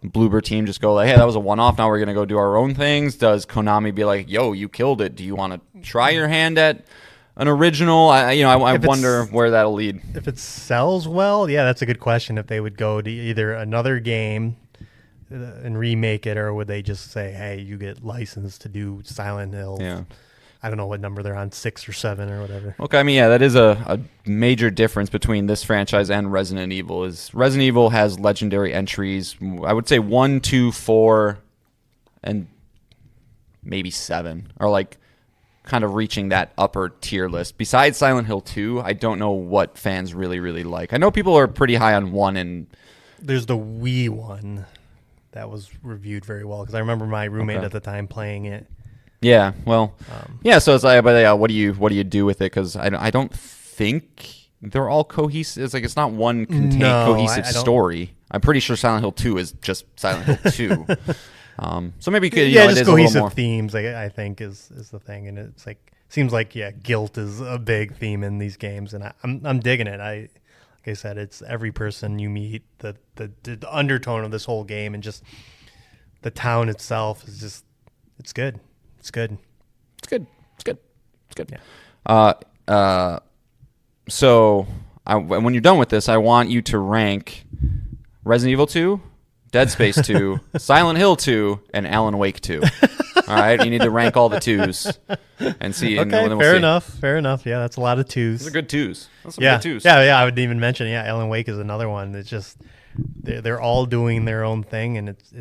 Bluebird team just go like, hey, that was a one-off, now we're going to go do our own things? Does Konami be like, yo, you killed it, do you want to try your hand at an original? I wonder where that'll lead. If it sells well, yeah, that's a good question. If they would go to either another game and remake it, or would they just say, hey, you get licensed to do Silent Hill? Yeah. I don't know what number they're on, 6 or 7 or whatever. Okay, I mean, yeah, that is a major difference between this franchise and Resident Evil. Is Resident Evil has legendary entries. I would say 1, 2, 4, and maybe 7 are like kind of reaching that upper tier list. Besides Silent Hill 2, I don't know what fans really, really like. I know people are pretty high on 1, and there's the Wii one that was reviewed very well, because I remember my roommate at the time playing it. Yeah, well, yeah. So it's like, but yeah, what do you do with it? Because I don't think they're all cohesive. It's like it's not one cohesive story. I'm pretty sure Silent Hill 2 is just Silent Hill 2. So maybe just cohesive themes. I think is the thing, and it's like seems like guilt is a big theme in these games, and I'm digging it. Like I said, it's every person you meet, the undertone of this whole game, and just the town itself is just it's good. It's good. Yeah. So when you're done with this, I want you to rank Resident Evil 2, Dead Space 2, Silent Hill 2, and Alan Wake 2. All right, you need to rank all the 2s and see. Okay, and fair enough. Yeah, that's a lot of 2s. Those are good 2s. That's some good 2s. Yeah. I would even mention. Yeah, Alan Wake is another one. It's just they're all doing their own thing, and it's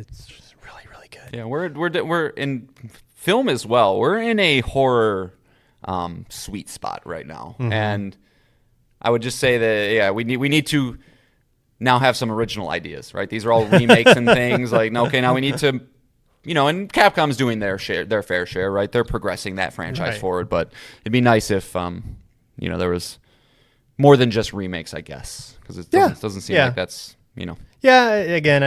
really, really good. Yeah, we're in film as well. We're in a horror sweet spot right now, and I would just say that we need to now have some original ideas, right? These are all remakes and things like, okay, now we need to, and Capcom's doing their fair share, right? They're progressing that franchise forward, but it'd be nice if, there was more than just remakes, I guess, because it doesn't seem like that's, Yeah, again,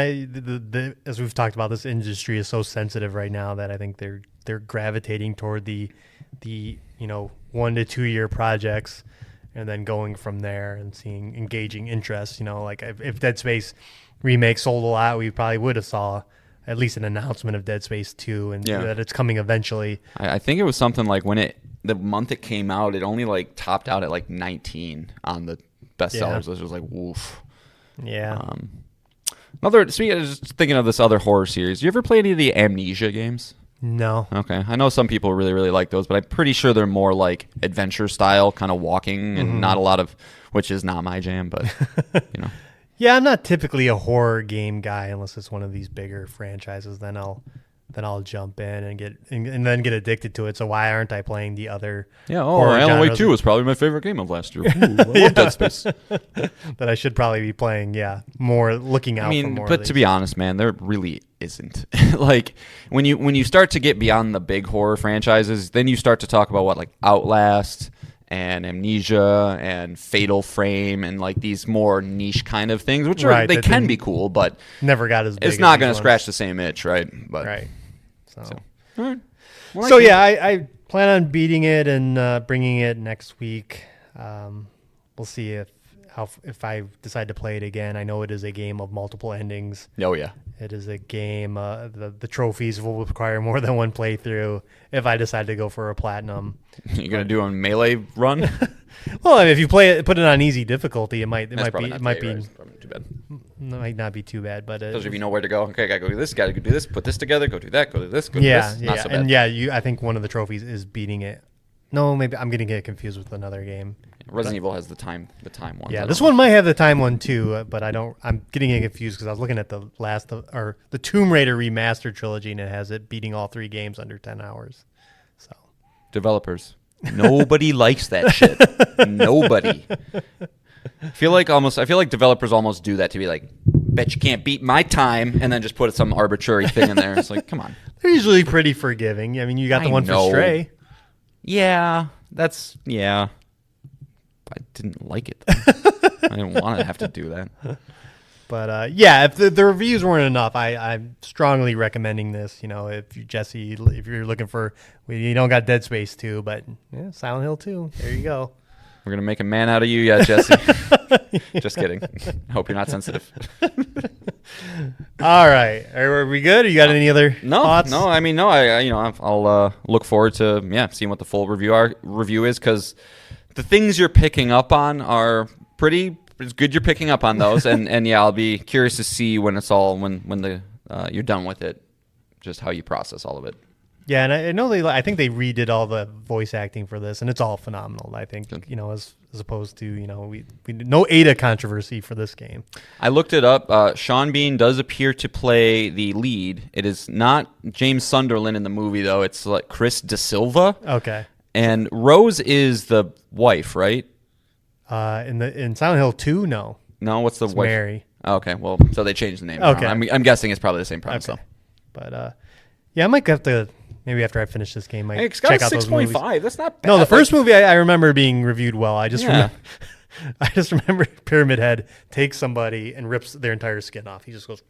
as we've talked about, this industry is so sensitive right now that I think they're gravitating toward the 1 to 2 year projects, and then going from there and seeing engaging interest. Like if Dead Space remake sold a lot, we probably would have saw at least an announcement of Dead Space 2 and that it's coming eventually. I think it was something like the month it came out, it only like topped out at like 19 on the bestsellers list. It was like, woof. Yeah. Just thinking of this other horror series. You ever play any of the Amnesia games? No. Okay. I know some people really, really like those, but I'm pretty sure they're more like adventure style, kind of walking and not a lot of, which is not my jam, but, Yeah, I'm not typically a horror game guy unless it's one of these bigger franchises. Then I'll jump in and then get addicted to it. So why aren't I playing the other? Yeah. horror Alan Wake genres 2 was probably my favorite game of last year. Ooh, I love Dead Space. that I should probably be playing? Yeah, more looking out. for more but to be honest, man, there really isn't. Like when you start to get beyond the big horror franchises, then you start to talk about what like Outlast and Amnesia and Fatal Frame and like these more niche kind of things, which they can be cool, but never got as big. It's not going to scratch the same itch, right? But right. So all right. Well, so I plan on beating it and bringing it next week. We'll see if I decide to play it again. I know it is a game of multiple endings. Oh yeah. It is a game. The trophies will require more than one playthrough. If I decide to go for a platinum, you're gonna do a melee run. Well, I mean, if you put it on easy difficulty, it might be probably too bad. Might not be too bad. But especially if you know where to go. Okay, gotta go do this. Gotta go do this. Put this together. Go do that. Go do this. Go do this. Not so bad. And I think one of the trophies is beating it. No, maybe I'm getting it confused with another game. Resident Evil has the time one. Yeah, this one might have the time one too, but I'm getting it confused because I was looking at the Tomb Raider remastered trilogy, and it has it beating all 3 games under 10 hours. So developers, nobody likes that shit. Nobody. I feel like developers almost do that to be like, bet you can't beat my time, and then just put some arbitrary thing in there. It's like, come on. They're usually pretty forgiving. I mean, you got the one for Stray. Yeah, I didn't like it, though. I didn't want to have to do that. But if the reviews weren't enough, I'm strongly recommending this. If you're looking for, you don't got Dead Space 2, but Silent Hill 2. There you go. We're gonna make a man out of you, Jesse. Just kidding. I hope you're not sensitive. All right, are we good? Or you got any other thoughts? No. I mean, no. I'll look forward to seeing what the full review is, because the things you're picking up on are pretty. It's good you're picking up on those, and I'll be curious to see when you're done with it, just how you process all of it. Yeah, and I know I think they redid all the voice acting for this, and it's all phenomenal. I think as opposed to we no Ada controversy for this game. I looked it up. Sean Bean does appear to play the lead. It is not James Sunderland in the movie though. It's like Chris De Silva. Okay. And Rose is the wife, right? In Silent Hill 2, no. No, what's the wife? Mary. Oh, okay, well, so they changed the name. Okay. I'm guessing it's probably the same premise though. But I might have to. Maybe after I finish this game, I check out those movies. 6.5. That's not bad. No, the first movie I remember being reviewed well. I just remember Pyramid Head takes somebody and rips their entire skin off. He just goes.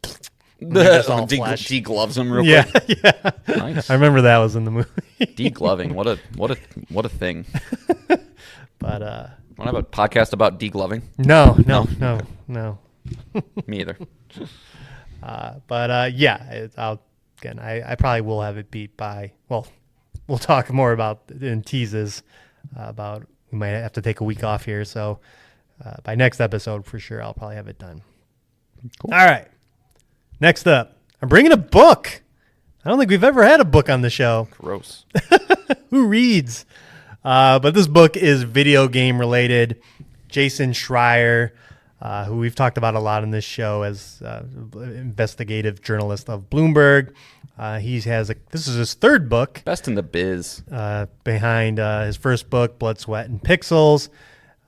De-gloves him real quick. Yeah. Nice. I remember that was in the movie. De-gloving. What a thing. But want to have a podcast about de-gloving? No. Me either. I probably will have it beat by. Well, we'll talk more about in teases about. We might have to take a week off here, so by next episode for sure, I'll probably have it done. Cool. All right. Next up, I'm bringing a book. I don't think we've ever had a book on the show. Gross. Who reads? But this book is video game related. Jason Schreier, who we've talked about a lot in this show as investigative journalist of Bloomberg. This is his third book. Best in the biz. Behind his first book, Blood, Sweat, and Pixels.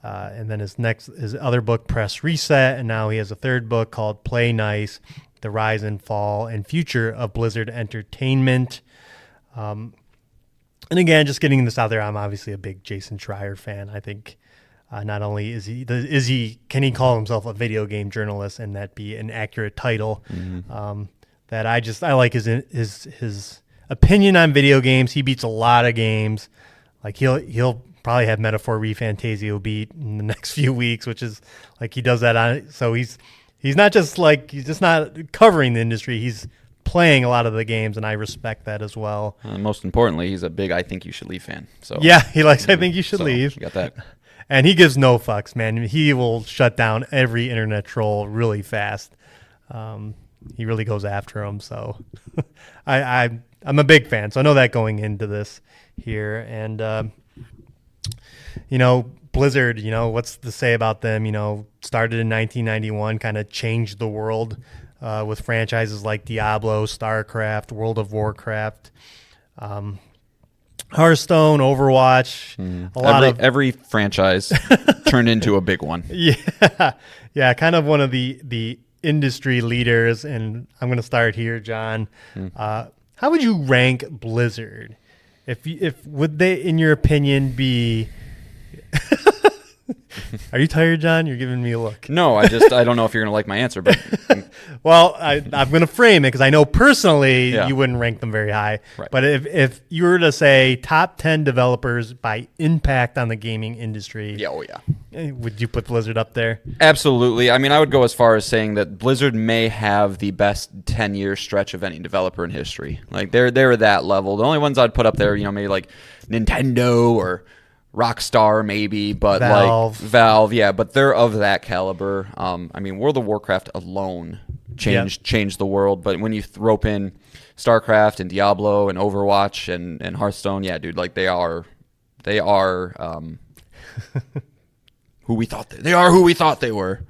And then his other book, Press Reset, and now he has a third book called Play Nice: The Rise and Fall and Future of Blizzard Entertainment. And again, just getting this out there, I'm obviously a big Jason Schreier fan. I think not only can he call himself a video game journalist and that be an accurate title. That I like his opinion on video games. He beats a lot of games. Like he'll probably have Metaphor ReFantazio beat in the next few weeks, which is like he does that on. So he's not just not covering the industry. He's playing a lot of the games, and I respect that as well. Most importantly, he's a big I Think You Should Leave fan. So yeah, he likes I Think You Should Leave. You got that. And he gives no fucks, man. He will shut down every internet troll really fast. He really goes after them. So I'm a big fan. So I know that going into this here. And, Blizzard, what's to say about them? Started in 1991, kind of changed the world with franchises like Diablo, StarCraft, World of Warcraft, Hearthstone, Overwatch, every franchise turned into a big one. Yeah, kind of one of the industry leaders. And I'm going to start here, John. How would you rank Blizzard? If would they, in your opinion, be? Are you tired, John? You're giving me a look. No, I don't know if you're going to like my answer, but well, I'm going to frame it because I know personally you wouldn't rank them very high. Right. But if you were to say top 10 developers by impact on the gaming industry, would you put Blizzard up there? Absolutely. I mean, I would go as far as saying that Blizzard may have the best 10-year stretch of any developer in history. Like they're that level. The only ones I'd put up there, maybe like Nintendo or Rockstar maybe, but Valve, yeah, but they're of that caliber. I mean, World of Warcraft alone changed the world, but when you rope in StarCraft and Diablo and Overwatch and Hearthstone, yeah, dude, like they are who we thought they are who we thought they were.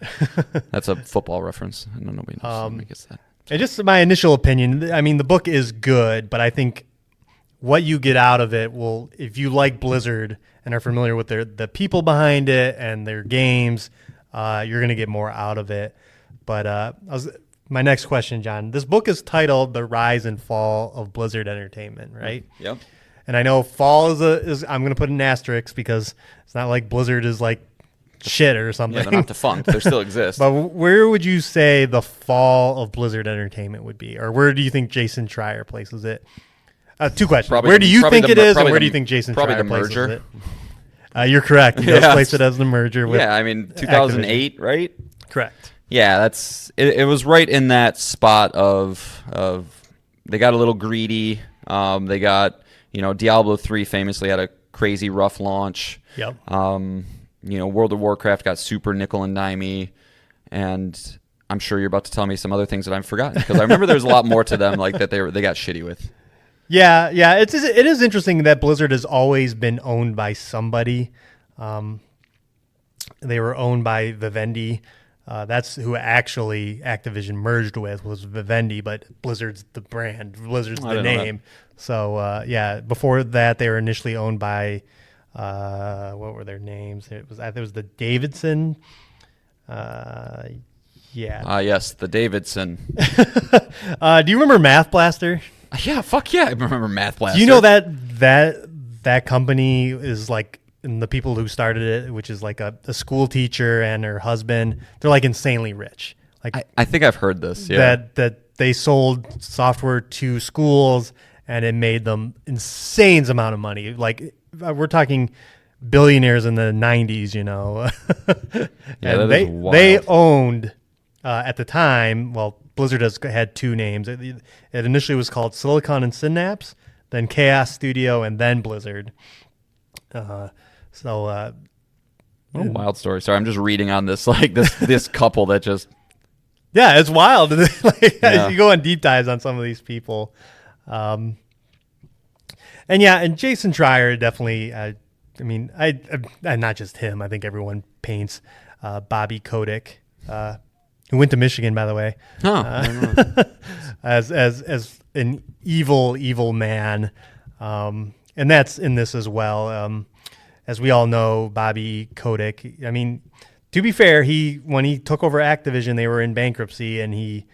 That's a football reference. I don't know nobody knows. Nobody gets that. And just my initial opinion, I mean, the book is good, but I think what you get out of it will, if you like Blizzard and are familiar with the people behind it and their games, you're going to get more out of it. But my next question, John, this book is titled The Rise and Fall of Blizzard Entertainment, right? Yep. And I know fall is I'm going to put an asterisk because it's not like Blizzard is like shit or something. Yeah, they're not defunct. They still exist. But where would you say the fall of Blizzard Entertainment would be? Or where do you think Jason Schreier places it? Two questions. Where do you think it is, and where do you think Jason Schreier places it? You're correct. He does place it as the merger with I mean, 2008, Activision. right? Correct. Yeah, it was right in that spot of they got a little greedy. They got, Diablo 3 famously had a crazy rough launch. Yep. World of Warcraft got super nickel and dimey, and I'm sure you're about to tell me some other things that I've forgotten because I remember there's a lot more to them like that they got shitty with. Yeah, it is interesting that Blizzard has always been owned by somebody. They were owned by Vivendi. That's who actually Activision merged with, was Vivendi, but Blizzard's the brand, Blizzard's the name. So before that they were initially owned by what were their names? It was the Davidson. Yes, the Davidson. Do you remember Math Blaster? Yeah, fuck yeah, I remember Math Blaster. Do you know that company is like, and the people who started it, which is like a school teacher and her husband, they're like insanely rich. Like I think I've heard this. Yeah, that they sold software to schools and it made them insane amount of money. Like we're talking billionaires in the 90s, Yeah, and that is wild. They owned at the time. Well, Blizzard had two names. It initially was called Silicon and Synapse, then Chaos Studio, and then Blizzard. What a wild story. Sorry, I'm just reading on this this couple that just. Yeah, it's wild. You go on deep dives on some of these people, and Jason Schreier definitely. I not just him. I think everyone paints Bobby Kotick, who went to Michigan, by the way, as an evil man, and that's in this as well. as we all know, Bobby Kotick, I mean, to be fair, when he took over Activision, they were in bankruptcy, and he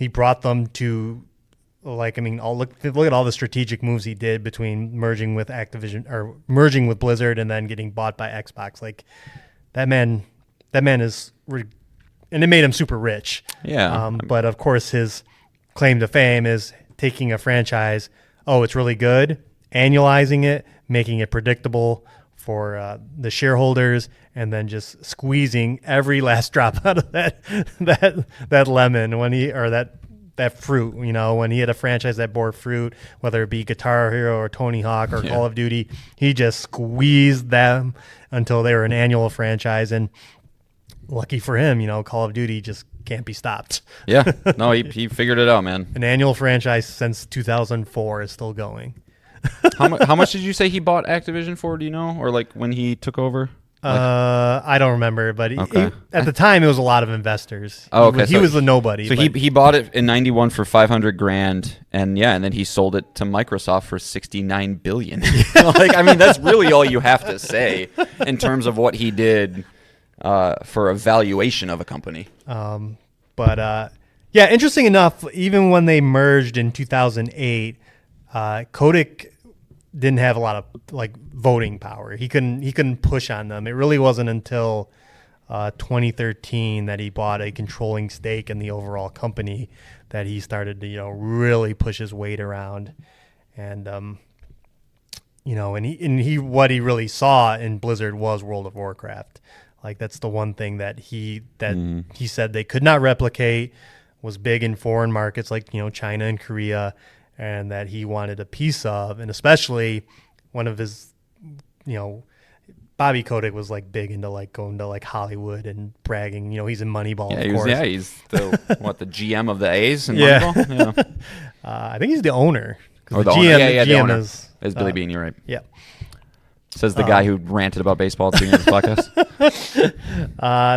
brought them to, like, I mean, look at all the strategic moves he did between merging with Activision or merging with Blizzard and then getting bought by Xbox. Like, that man is, and it made him super rich. Yeah. But of course, his claim to fame is taking a franchise, it's really good, annualizing it, making it predictable for the shareholders, and then just squeezing every last drop out of that lemon that fruit. When he had a franchise that bore fruit, whether it be Guitar Hero or Tony Hawk or Call of Duty, he just squeezed them until they were an annual franchise. And lucky for him, Call of Duty just can't be stopped. Yeah. No, he figured it out, man. An annual franchise since 2004 is still going. How much did you say he bought Activision for? Do you know, or like when he took over? I don't remember, but Okay. At the time it was a lot of investors. Oh, okay. He was the nobody. So he bought it in '91 for $500,000, and then he sold it to Microsoft for $69 billion. Like, I mean, that's really all you have to say in terms of what he did for a valuation of a company. Interesting enough, even when they merged in 2008, Kotick didn't have a lot of like voting power. He couldn't push on them. It really wasn't until 2013 that he bought a controlling stake in the overall company that he started to really push his weight around, and what he really saw in Blizzard was World of Warcraft. Like, that's the one thing that he said they could not replicate, was big in foreign markets like China and Korea, and that he wanted a piece of. And especially one of his, Bobby Kotick was like big into like going to like Hollywood and bragging. He's in Moneyball. Yeah, of course. he's the GM of the A's in Moneyball. Yeah. I think he's the owner. Or the owner. GM, The owner is Billy Bean. You're right. Yeah. Says the guy who ranted about baseball at the beginning of this podcast.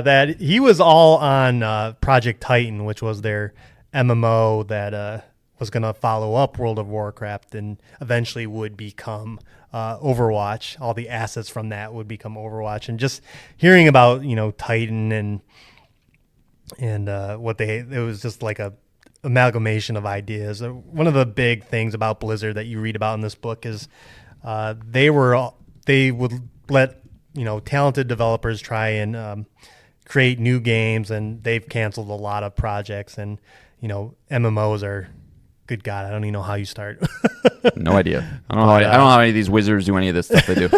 That he was all on Project Titan, which was their MMO that was going to follow up World of Warcraft and eventually would become Overwatch. All the assets from that would become Overwatch. And just hearing about Titan and it was just like a amalgamation of ideas. One of the big things about Blizzard that you read about in this book is they would let talented developers try and create new games, and they've canceled a lot of projects. And MMOs are, good God, I don't even know how you start. No idea. I don't know how any of these wizards do any of this stuff they do.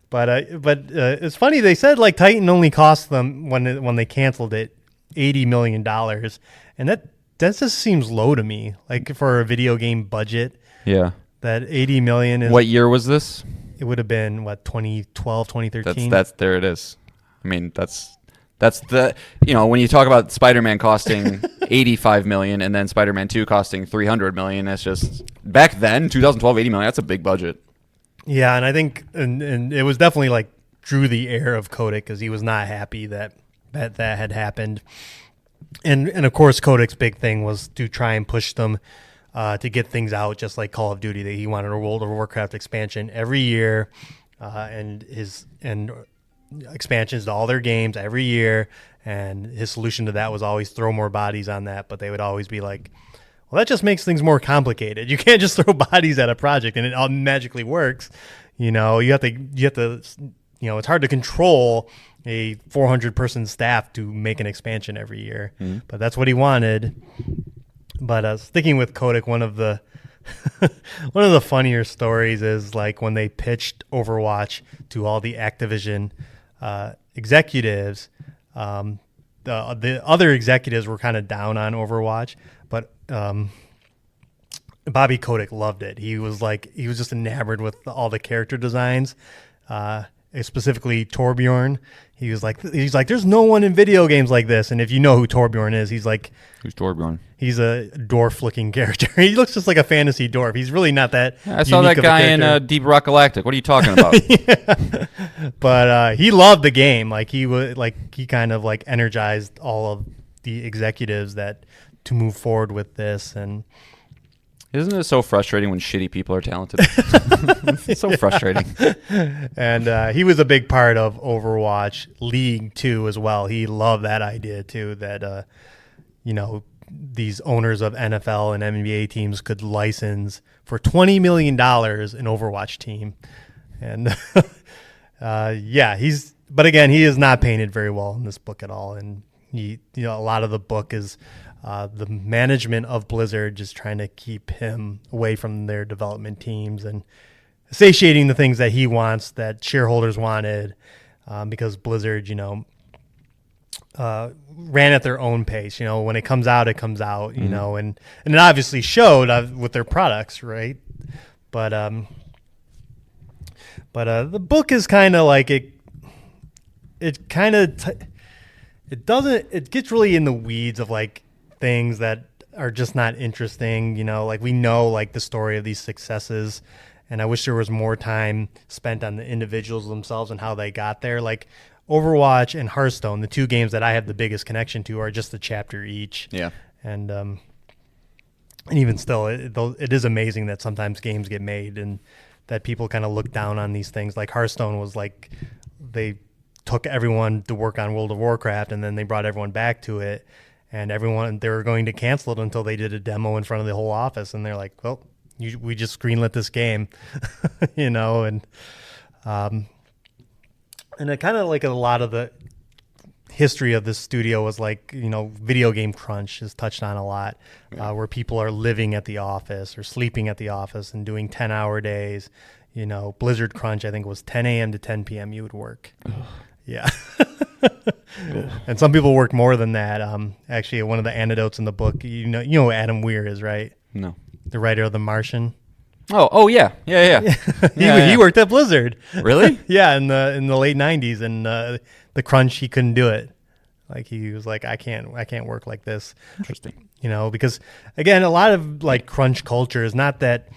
But it's funny, they said like Titan only cost them when they canceled it $80 million, and that just seems low to me. Like, for a video game budget, Yeah. that $80 million is. What year was this? It would have been 2012, 2013. That's there it is. I mean, that's the when you talk about Spider-Man costing $85 million and then Spider-Man 2 costing $300 million, that's just, back then 2012, $80 million, that's a big budget. Yeah, and I think and it was definitely like drew the air of Kotick because he was not happy that had happened. And of course Kodak's big thing was to try and push them to get things out, just like Call of Duty. That he wanted a World of Warcraft expansion every year, and expansions to all their games every year. And his solution to that was always throw more bodies on that. But they would always be like, well, that just makes things more complicated. You can't just throw bodies at a project and it all magically works. You have to. It's hard to control a 400-person staff to make an expansion every year. Mm-hmm. But that's what he wanted. But sticking with Kotick, one of the funnier stories is like when they pitched Overwatch to all the Activision executives. The other executives were kind of down on Overwatch, but Bobby Kotick loved it. He was just enamored with all the character designs, specifically Torbjorn. He's like, there's no one in video games like this. And if you know who Torbjorn is, he's like, who's Torbjorn? He's a dwarf-looking character. He looks just like a fantasy dwarf. He's really not that. Yeah, I saw that guy in Deep Rock Galactic. What are you talking about? Yeah. But he loved the game. Like, he kind of like energized all of the executives to move forward with this. And Isn't it so frustrating when shitty people are talented? It's so frustrating. And he was a big part of Overwatch League 2 as well. He loved that idea too, that these owners of NFL and NBA teams could license for $20 million an Overwatch team. And but again, he is not painted very well in this book at all. And a lot of the book is the management of Blizzard just trying to keep him away from their development teams and satiating the things that he wants, that shareholders wanted, because Blizzard, ran at their own pace. When it comes out, it comes out, and it obviously showed with their products, right? But the book is kind of like it gets really in the weeds of like things that are just not interesting. We know like the story of these successes, and I wish there was more time spent on the individuals themselves and how they got there. Like Overwatch and Hearthstone, the two games that I have the biggest connection to, are just a chapter each. Yeah. And even still, it is amazing that sometimes games get made and that people kind of look down on these things. Like Hearthstone was like, they took everyone to work on World of Warcraft, and then they brought everyone back to it, and they were going to cancel it until they did a demo in front of the whole office, and they're like, well, we just greenlit this game, and it kind of like a lot of the history of this studio was like, video game crunch is touched on a lot, where people are living at the office or sleeping at the office and doing 10-hour days. Blizzard crunch, I think, was 10 a.m. to 10 p.m. you would work. Yeah. And some people work more than that. Actually, one of the anecdotes in the book, you know who Adam Weir is, right? No. The writer of The Martian. Oh yeah. He worked at Blizzard. Really? Yeah, in the late 90s, and the crunch, he couldn't do it. Like he was like, I can't work like this. Interesting. Because again, a lot of like crunch culture is not that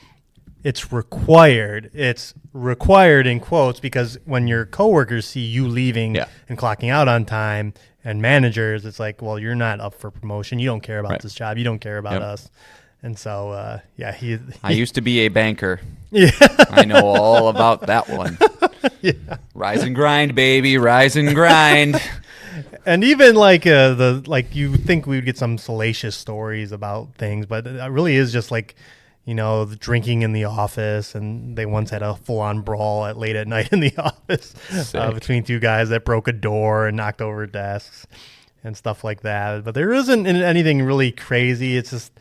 it's required. It's required in quotes, because when your coworkers see you leaving and clocking out on time, and managers, it's like, well, you're not up for promotion. You don't care about this job. You don't care about us. And so, I used to be a banker. Yeah. I know all about that one. Yeah. Rise and grind, baby. Rise and grind. And even like you think we would get some salacious stories about things, but it really is just like, the drinking in the office, and they once had a full-on brawl late at night in the office between two guys that broke a door and knocked over desks and stuff like that. But there isn't anything really crazy. It's just,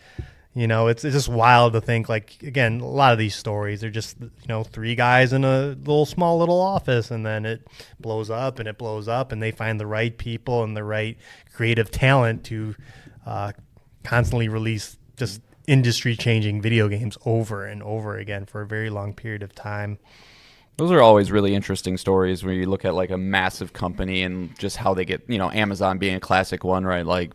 it's just wild to think, like, again, a lot of these stories are just, three guys in a small little office, and then it blows up and it blows up, and they find the right people and the right creative talent to constantly release just industry-changing video games over and over again for a very long period of time. Those are always really interesting stories where you look at like a massive company and just how they get, Amazon being a classic one, right? Like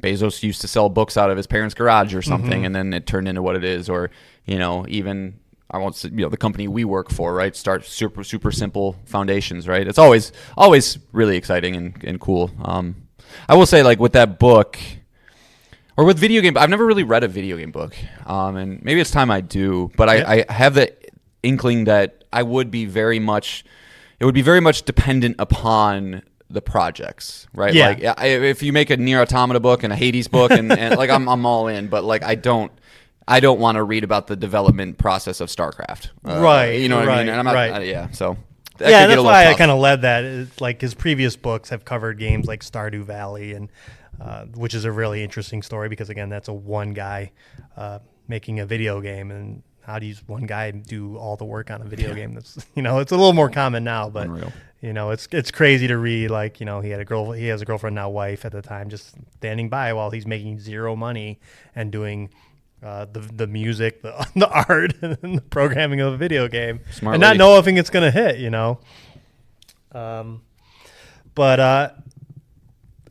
Bezos used to sell books out of his parents' garage or something, and then it turned into what it is. Or, even I won't say, the company we work for, right? Start super, super simple foundations, right? It's always really exciting and cool. I will say, like with that book, or with video game, I've never really read a video game book, and maybe it's time I do. But I have the inkling that it would be very much dependent upon the projects, right? Yeah. Like if you make a Nier Automata book and a Hades book, and like I'm all in. But like I don't want to read about the development process of StarCraft, right? You know what I mean? And I'm not, right. So that's why I kind of led that. It's like his previous books have covered games like Stardew Valley, and which is a really interesting story, because again, that's a one guy making a video game, and how does one guy do all the work on a video game? That's it's a little more common now, but unreal. It's crazy to read. Like he has a girlfriend, now wife at the time, just standing by while he's making zero money and doing the music, the art, and the programming of a video game, Smart and lady. not know if it's gonna hit. But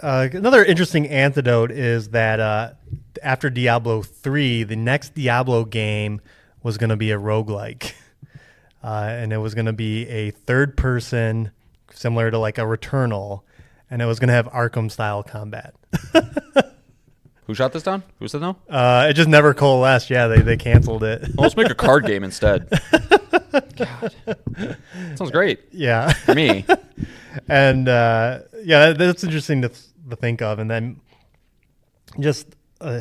another interesting anecdote is that after Diablo 3, the next Diablo game was going to be a roguelike. And it was going to be a third person, similar to like a Returnal, and it was going to have Arkham-style combat. Who shot this down? Who said no? It just never coalesced. Yeah, they canceled it. Well, let's make a card game instead. God. Sounds great. Yeah. For me. And yeah, that's interesting to think of. And then just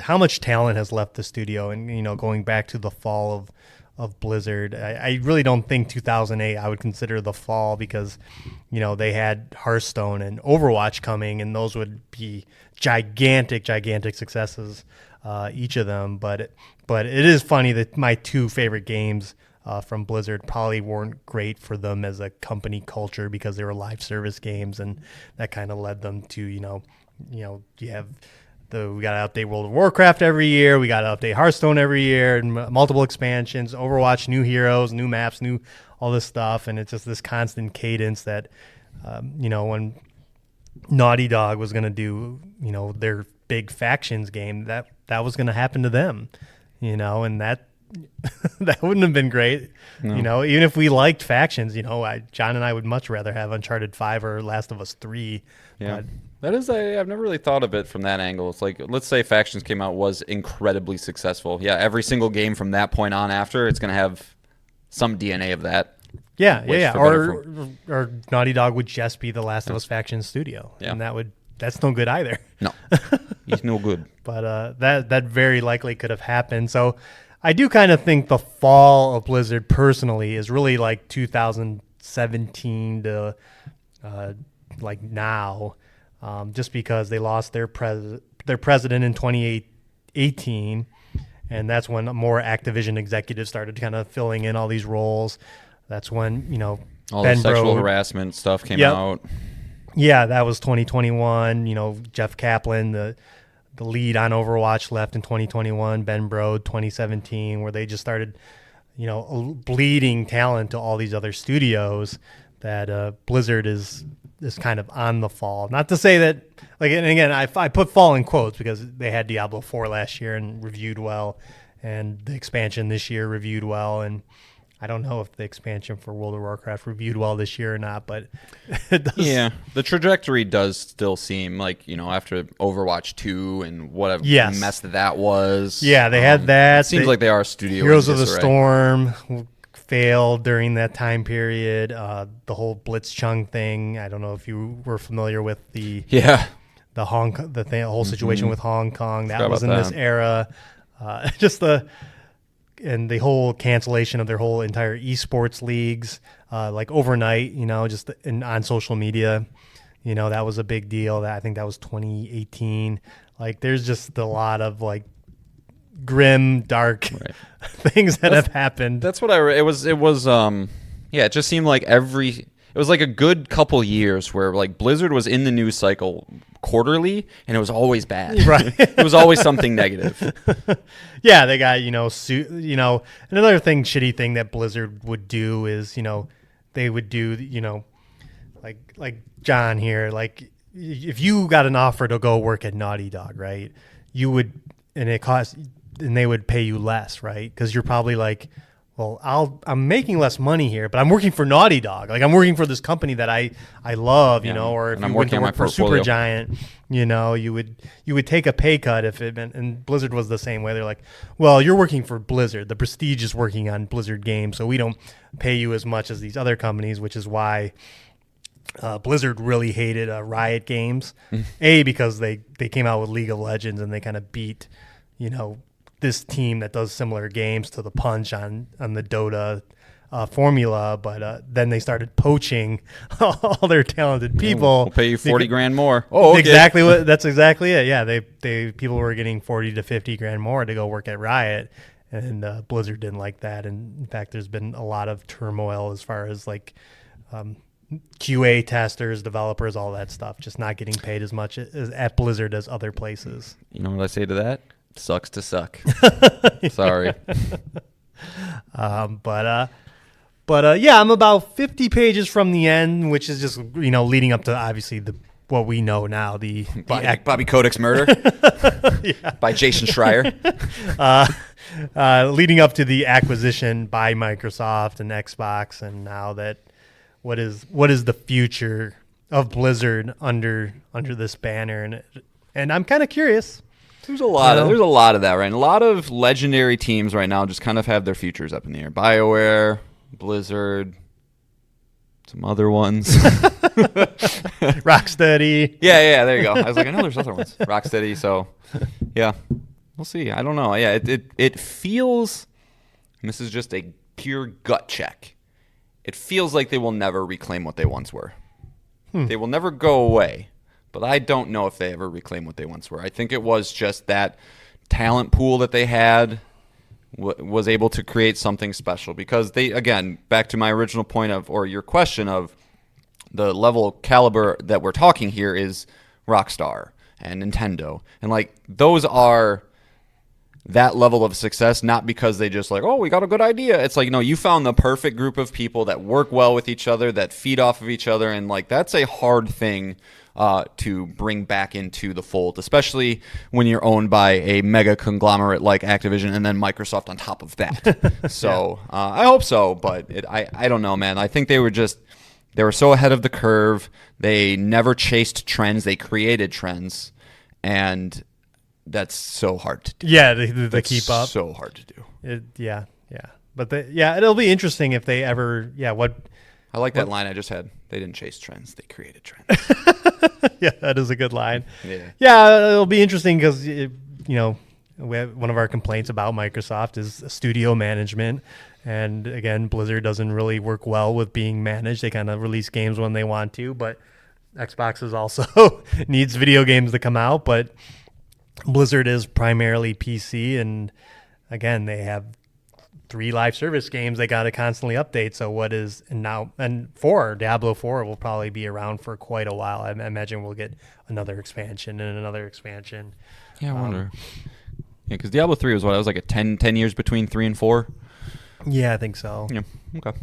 how much talent has left the studio. And, going back to the fall of Blizzard, I really don't think 2008 I would consider the fall because, they had Hearthstone and Overwatch coming, and those would be gigantic successes, each of them. But it is funny that my two favorite games from Blizzard probably weren't great for them as a company culture because they were live service games, and that kind of led them to, you have we got to update World of Warcraft every year. We got to update Hearthstone every year, and multiple expansions, Overwatch, new heroes, new maps, new all this stuff. And it's just this constant cadence that, when Naughty Dog was going to do, their big factions game, that was going to happen to them, and that that wouldn't have been great. No. Even if we liked factions, John and I would much rather have Uncharted 5 or Last of Us 3. Yeah. That is, I've never really thought of it from that angle. It's like, let's say Factions came out, was incredibly successful. Yeah, every single game from that point on after, it's going to have some DNA of that. Yeah. Or Naughty Dog would just be the Last of Us faction studio. Yeah. And that's no good either. No, he's no good. But that very likely could have happened. So I do kind of think the fall of Blizzard personally is really like 2017 to like now. Just because they lost their president in 2018, and that's when more Activision executives started kind of filling in all these roles. That's when All Ben the sexual Brode, harassment stuff came out. Yeah, that was 2021. Jeff Kaplan, the lead on Overwatch, left in 2021. Ben Brode, 2017, where they just started, bleeding talent to all these other studios. That Blizzard is kind of on the fall. Not to say that, and again, I put fall in quotes because they had Diablo 4 last year and reviewed well, and the expansion this year reviewed well, and I don't know if the expansion for World of Warcraft reviewed well this year or not, but it does. Yeah, the trajectory does still seem like, after Overwatch 2 and whatever mess that was. Yeah, they had that. It seems like they are a studio. Heroes of the Storm failed during that time period. The whole Blitzchung thing. I don't know if you were familiar with the whole situation with Hong Kong. That was in this era. And the whole cancellation of their whole entire esports leagues, like overnight. Just on social media. That was a big deal. I think that was 2018. Like, there's just a lot of grim, dark things that have happened. That's what it was. It just seemed like it was like a good couple years where Blizzard was in the news cycle quarterly, and it was always bad. Right. It was always something negative. Yeah, they got another shitty thing that Blizzard would do is they would do like John here, if you got an offer to go work at Naughty Dog, right? You would, and they would pay you less, right? Because you're probably well, I'm making less money here, but I'm working for Naughty Dog. I'm working for this company that I love, or if you went to work for Supergiant, you would take a pay cut if it meant, and Blizzard was the same way. They're like, well, you're working for Blizzard. The Prestige is working on Blizzard games, so we don't pay you as much as these other companies, which is why Blizzard really hated Riot Games. Because they came out with League of Legends and they kind of beat, this team that does similar games to the punch on the Dota formula, but then they started poaching all their talented people. We'll pay you $40,000 more. Oh, okay. That's exactly it. Yeah, they people were getting $40,000 to $50,000 more to go work at Riot, and Blizzard didn't like that. And in fact, there's been a lot of turmoil as far as QA testers, developers, all that stuff, just not getting paid as much at Blizzard as other places. You know what I say to that? Sucks to suck. Sorry. Yeah, I'm about 50 pages from the end, which is just leading up to obviously what we know now, the Bobby Kodak's murder by Jason Schreier. Leading up to the acquisition by Microsoft and Xbox, and now that what is the future of Blizzard under this banner, and I'm kind of curious. There's a lot of that, right? And a lot of legendary teams right now just kind of have their futures up in the air. BioWare, Blizzard, some other ones. Rocksteady. Yeah, there you go. I was like, I know there's other ones. Rocksteady, so yeah. We'll see. I don't know. Yeah, it feels, and this is just a pure gut check, it feels like they will never reclaim what they once were. They will never go away. But I don't know if they ever reclaim what they once were. I think it was just that talent pool that they had was able to create something special. Because they, again, back to my original point of, or your question of the level caliber that we're talking here is Rockstar and Nintendo. And like those are that level of success, not because they just like, oh, we got a good idea. It's like, no, you found the perfect group of people that work well with each other, that feed off of each other. And like that's a hard thing to bring back into the fold, especially when you're owned by a mega conglomerate like Activision and then Microsoft on top of that. So I hope so, but I don't know, man. I think they were so ahead of the curve. They never chased trends. They created trends, and that's so hard to do. Yeah, they keep up. So hard to do. Yeah. But it'll be interesting if they ever. I like that line I just had. They didn't chase trends. They created trends. Yeah, that is a good line. Yeah, it'll be interesting because one of our complaints about Microsoft is studio management, and again, Blizzard doesn't really work well with being managed. They kind of release games when they want to, but Xbox is also needs video games to come out. But Blizzard is primarily PC, and again, they have 3 live service games they got to constantly update. So Diablo 4 will probably be around for quite a while. I imagine we'll get another expansion and another expansion. Yeah, I wonder. Yeah, because Diablo 3 was what? It was like a 10 years between 3 and 4? Yeah, I think so. Yeah, okay.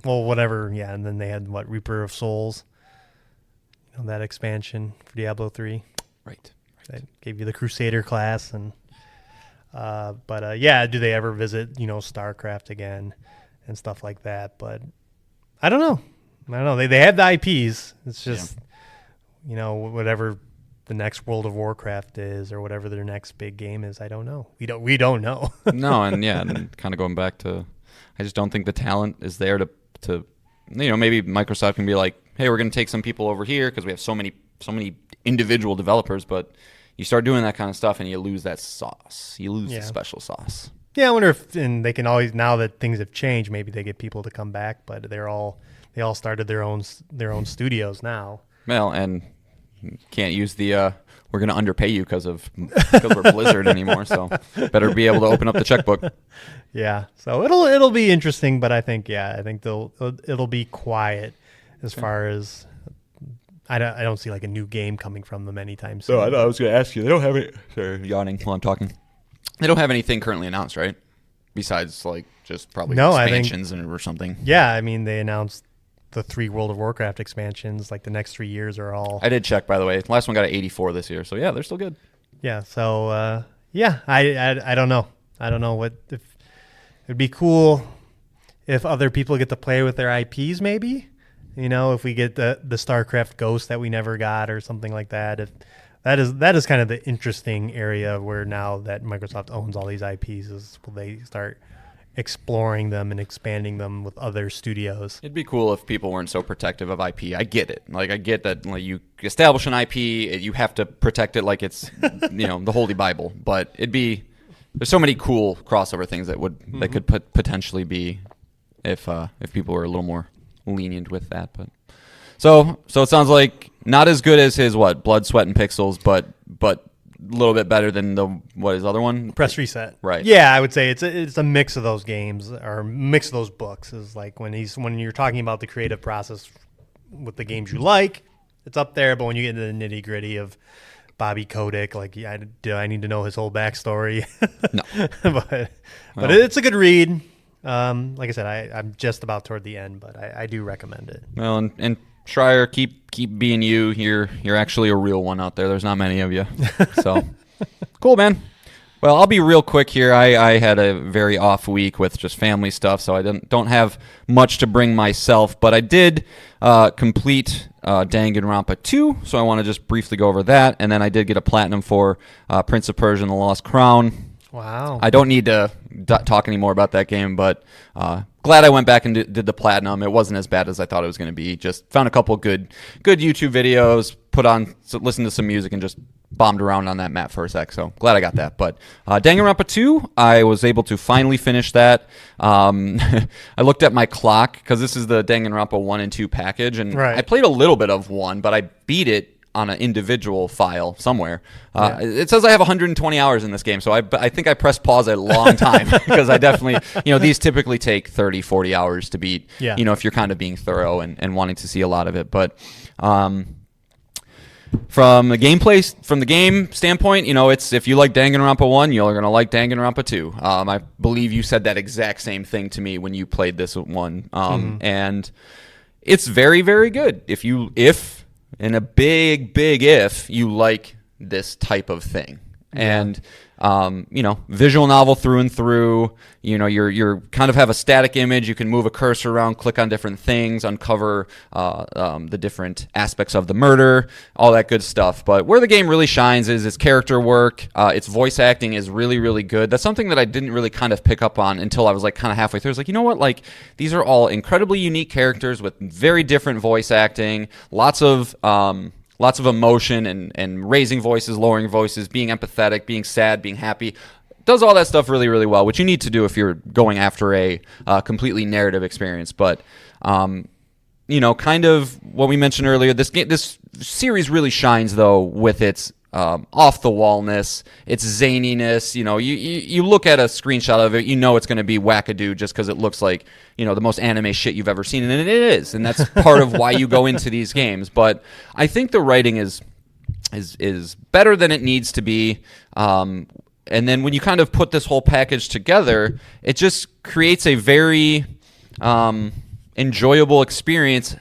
Well, whatever, yeah. And then they had, Reaper of Souls, that expansion for Diablo 3. Right. That gave you the Crusader class. And do they ever visit, StarCraft again and stuff like that? But I don't know. They have the IPs. It's just, whatever the next World of Warcraft is or whatever their next big game is, I don't know. We don't know. No, and kind of going back to, I just don't think the talent is there to maybe Microsoft can be like, hey, we're going to take some people over here because we have so many individual developers, but you start doing that kind of stuff and you lose that sauce. You lose the special sauce. Yeah, I wonder if, and they can always, now that things have changed, maybe they get people to come back, but they all started their own studios now. Well, and can't use the we're going to underpay you because we're Blizzard anymore, so better be able to open up the checkbook. Yeah, so it'll be interesting, but I think it'll be quiet as far as I don't see like a new game coming from them anytime soon. So I was going to ask you, they don't have any. Sorry, yawning while I'm talking. They don't have anything currently announced, right? Besides like just probably expansions or something. Yeah, I mean they announced the 3 World of Warcraft expansions. Like the next 3 years are all. I did check, by the way. The last one got an 84 this year, so yeah, they're still good. Yeah. So I don't know. I don't know what if it'd be cool if other people get to play with their IPs. Maybe if we get the StarCraft Ghost that we never got or something like that. If that is kind of the interesting area where now that Microsoft owns all these IPs is will they start exploring them and expanding them with other studios. It'd be cool if people weren't so protective of IP. I get it. Like I get that you establish an IP, you have to protect it like it's the Holy Bible. But there's so many cool crossover things that could potentially be if people were a little more lenient with that. But so it sounds like not as good as his Blood, Sweat, and Pixels, but a little bit better than his other one? Press Reset. Right. Yeah, I would say it's a mix of those games or mix of those books. Is like when you're talking about the creative process with the games you like, it's up there. But when you get into the nitty gritty of Bobby Kotick, like do I need to know his whole backstory? No. but it's a good read. Like I said, I'm just about toward the end, but I do recommend it. Well, and Schreier, keep being you. You're actually a real one out there. There's not many of you. So cool, man. Well, I'll be real quick here. I had a very off week with just family stuff, so I don't have much to bring myself. But I did complete Danganronpa 2, so I want to just briefly go over that. And then I did get a platinum for Prince of Persia and the Lost Crown. Wow. I don't need to talk anymore about that game, but glad I went back and did the platinum. It wasn't as bad as I thought it was going to be. Just found a couple good YouTube videos, listened to some music, and just bombed around on that map for a sec. So glad I got that. But Danganronpa 2, I was able to finally finish that. I looked at my clock because this is the Danganronpa 1 and 2 package, and Right. I played a little bit of 1, but I beat it on an individual file somewhere. It says I have 120 hours in this game, so I think I pressed pause a long time because I definitely, these typically take 30, 40 hours to beat, Yeah. If you're kind of being thorough and wanting to see a lot of it. But from the game standpoint, it's if you like Danganronpa 1, you're going to like Danganronpa 2. I believe you said that exact same thing to me when you played this one. And it's very, very good. If and a big if you like this type of thing. And visual novel through and through. You're kind of have a static image. You can move a cursor around, click on different things, uncover the different aspects of the murder, all that good stuff. But where the game really shines is its character work. Its voice acting is really, really good. That's something that I didn't really kind of pick up on until I was like kind of halfway through. I was like, you know what? Like, these are all incredibly unique characters with very different voice acting. Lots of emotion and raising voices, lowering voices, being empathetic, being sad, being happy. Does all that stuff really, really well, which you need to do if you're going after a completely narrative experience. But, kind of what we mentioned earlier, this series really shines, though, with its off-the-wallness, its zaniness. You look at a screenshot of it, it's going to be wackadoo just because it looks like, the most anime shit you've ever seen, and it is, and that's part of why you go into these games. But I think the writing is better than it needs to be. And then when you kind of put this whole package together, it just creates a very enjoyable experience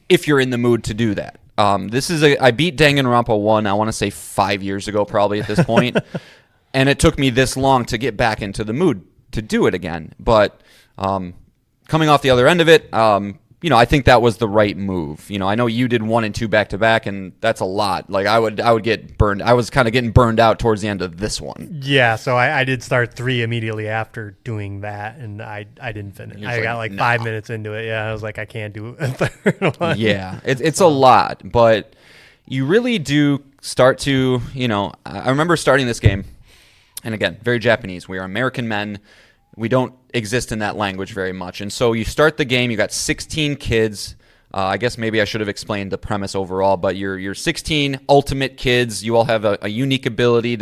if you're in the mood to do that. I beat Danganronpa 1, I want to say 5 years ago probably at this point, and it took me this long to get back into the mood to do it again. But coming off the other end of it, I think that was the right move. I know you did 1 and 2 back to back, and that's a lot. Like I would get burned. I was kind of getting burned out towards the end of this one. Yeah, so I did start 3 immediately after doing that, and I didn't finish. I got like 5 minutes into it. Yeah, I was like, I can't do a third one. Yeah, it's a lot, but you really do start to, I remember starting this game, and again, very Japanese. We are American men. We don't exist in that language very much. And so you start the game, you got 16 kids. I guess maybe I should have explained the premise overall, but you're 16 ultimate kids. You all have a unique ability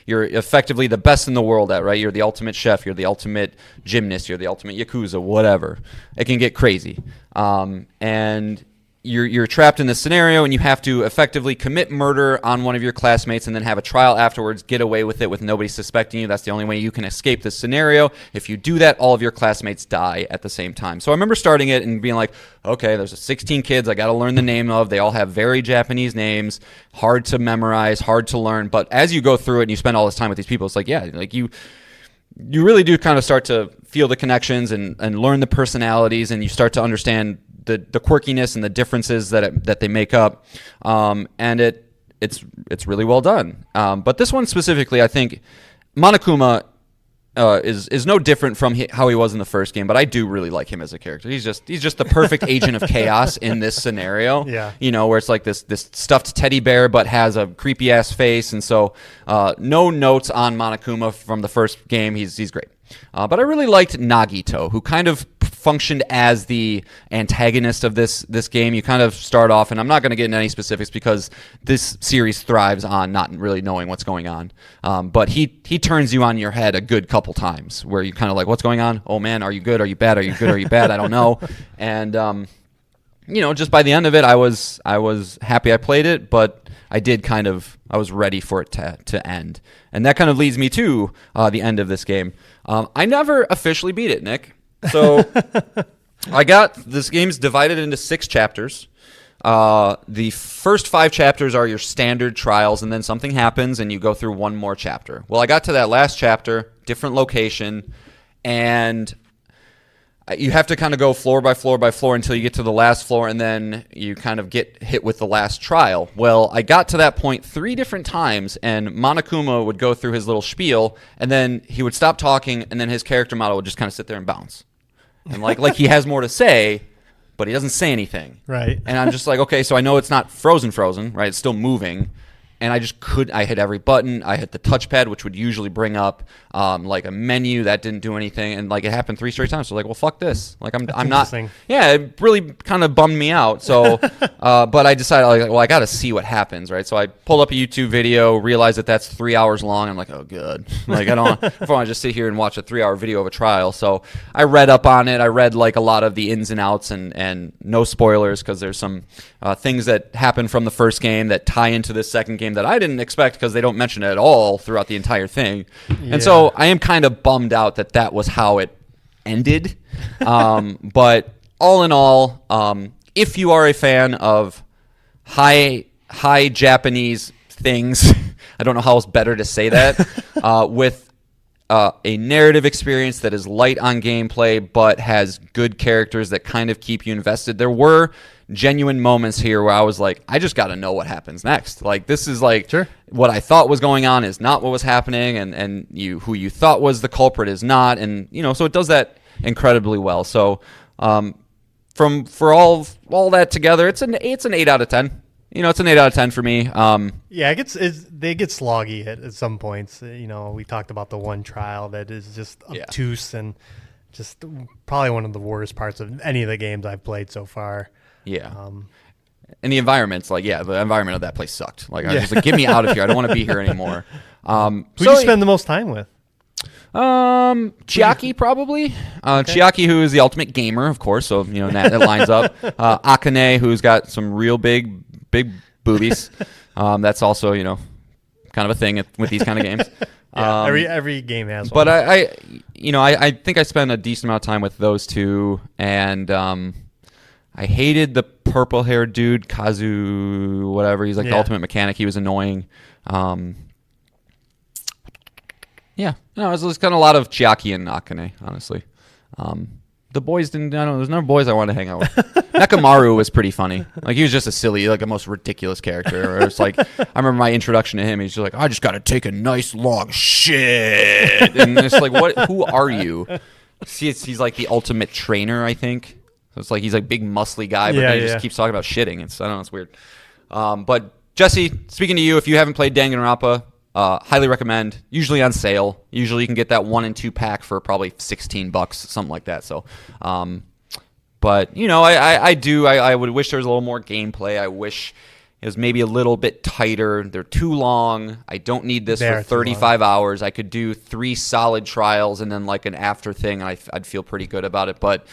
you're effectively the best in the world at, right? You're the ultimate chef, you're the ultimate gymnast, you're the ultimate yakuza, whatever. It can get crazy. And you're trapped in this scenario, and you have to effectively commit murder on one of your classmates and then have a trial afterwards, get away with it with nobody suspecting you. That's the only way you can escape this scenario. If you do that, all of your classmates die at the same time. So I remember starting it and being like, okay, there's 16 kids I got to learn the name of. They all have very Japanese names, hard to memorize, hard to learn. But as you go through it and you spend all this time with these people, it's like, yeah, like you really do kind of start to feel the connections and learn the personalities, and you start to understand the quirkiness and the differences that they make up, and it's really well done. But this one specifically, I think Monokuma is no different from how he was in the first game, but I do really like him as a character. He's just the perfect agent of chaos in this scenario. Yeah. Where it's like this stuffed teddy bear but has a creepy ass face, and so no notes on Monokuma from the first game. He's great. But I really liked Nagito, who kind of functioned as the antagonist of this game. You kind of start off, and I'm not going to get into any specifics because this series thrives on not really knowing what's going on. But he turns you on your head a good couple times, where you kind of like, what's going on? Oh man, are you good? Are you bad? Are you good? Are you bad? I don't know. And just by the end of it, I was happy I played it, but I was ready for it to end. And that kind of leads me to the end of this game. I never officially beat it, Nick. So I got this game's divided into 6 chapters. The first 5 chapters are your standard trials, and then something happens, and you go through one more chapter. Well, I got to that last chapter, different location, and you have to kind of go floor by floor by floor until you get to the last floor, and then you kind of get hit with the last trial. Well, I got to that point 3 different times, and Monokuma would go through his little spiel, and then he would stop talking, and then his character model would just kind of sit there and bounce. And like he has more to say, but he doesn't say anything. Right. And I'm just like, okay, so I know it's not frozen, right? It's still moving. And I just I hit every button. I hit the touchpad, which would usually bring up like a menu that didn't do anything. And like it happened 3 straight times. So like, well, fuck this. Like I'm not. Yeah, it really kind of bummed me out. So, but I decided like, well, I got to see what happens, right? So I pulled up a YouTube video, realized that that's 3 hours long. I'm like, oh, good. Like I don't want to just sit here and watch a 3-hour video of a trial. So I read up on it. I read like a lot of the ins and outs and no spoilers because there's some things that happen from the first game that tie into the second game that I didn't expect because they don't mention it at all throughout the entire thing. Yeah. And so I am kind of bummed out that was how it ended. But all in all, if you are a fan of high Japanese things, I don't know how else better to say that, with a narrative experience that is light on gameplay but has good characters that kind of keep you invested. There were genuine moments here where I was like, I just got to know what happens next. Like this is like what I thought was going on is not what was happening, and who you thought was the culprit is not, and so it does that incredibly well. So for all that together, it's an 8 out of 10. It's an 8 out of 10 for me. Yeah, they get sloggy at some points. We talked about the one trial that is just obtuse and just probably one of the worst parts of any of the games I've played so far. Yeah. And the environment's like, the environment of that place sucked. Like, I was just like, get me out of here. I don't want to be here anymore. Who do you spend the most time with? Chiaki probably. Chiaki, who is the ultimate gamer, of course. So, that lines up. Akane, who's got some real big boobies. That's also, kind of a thing with these kind of games. Yeah, every game has one. But I think I spent a decent amount of time with those two, and I hated the purple-haired dude, Kazu, whatever. He's like the ultimate mechanic. He was annoying. It was kind of a lot of Chiaki and Akane, honestly. The boys didn't. I don't know. There's no boys I wanted to hang out with. Nekamaru was pretty funny. Like he was just a silly, like a most ridiculous character. Or it's like I remember my introduction to him. He's just like, I just got to take a nice long shit, and it's like, what? Who are you? See, he's like the ultimate trainer, I think. So it's like he's like big muscly guy, but then he just keeps talking about shitting. I don't know. It's weird. But Jesse, speaking to you, if you haven't played Danganronpa, highly recommend. Usually on sale. Usually you can get that 1 and 2 pack for probably $16, something like that. So, but I would wish there was a little more gameplay. I wish it was maybe a little bit tighter. They're too long. I don't need this for 35 hours. I could do 3 solid trials and then like an after thing. I'd feel pretty good about it. But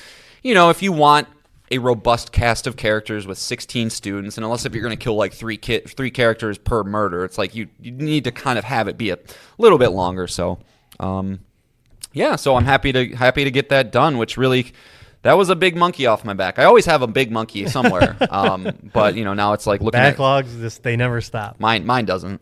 if you want a robust cast of characters with 16 students, and unless if you're going to kill like 3 characters per murder, it's like you need to kind of have it be a little bit longer. So, so I'm happy to get that done. Which really, that was a big monkey off my back. I always have a big monkey somewhere, but now it's like looking backlogs. They never stop. Mine doesn't.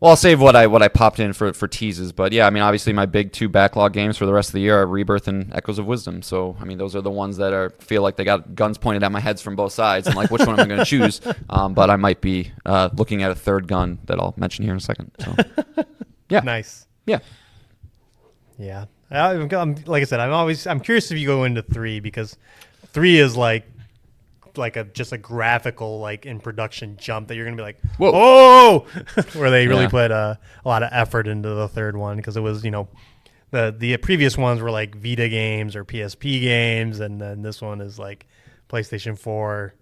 Well, I'll save what I popped in for teases, but yeah, I mean, obviously my big 2 backlog games for the rest of the year are Rebirth and Echoes of Wisdom. So, I mean, those are the ones that feel like they got guns pointed at my heads from both sides, and like, which one am I going to choose? But I might be looking at a third gun that I'll mention here in a second. So, yeah, nice. Yeah. Like I said, I'm curious if you go into 3 because 3 is like just a graphical like in production jump that you're gonna be like, whoa, where they really put a lot of effort into the third one because it was the previous ones were like Vita games or PSP games, and then this one is like PlayStation 4.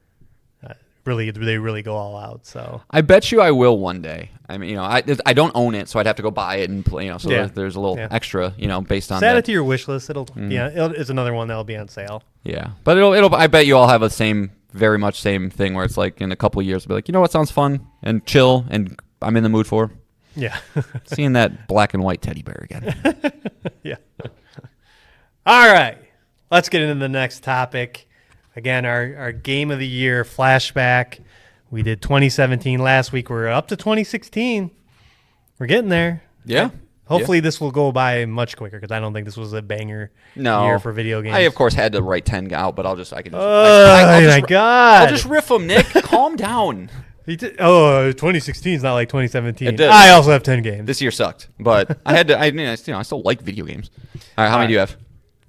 They really go all out. So I bet you I will one day. I mean, I don't own it, so I'd have to go buy it and play. So there's a little extra, based on. Add it to your wish list. It's another one that'll be on sale. Yeah, but it'll. I bet you all have very much same thing where it's like in a couple of years, I'll be like, what sounds fun and chill, and I'm in the mood for. Yeah, seeing that black and white teddy bear again. Yeah. All right, let's get into the next topic. again, our game of the year, Flashback. We did 2017 last week. We're up to 2016. We're getting there. Yeah. Hopefully this will go by much quicker because I don't think this was a banger year for video games. I, of course, had to write 10 out, but I can just... Oh, my God. I'll just riff them, Nick. Calm down. 2016 is not like 2017. It did. I also have 10 games. This year sucked, but I had to... I still like video games. All right, how many do you have?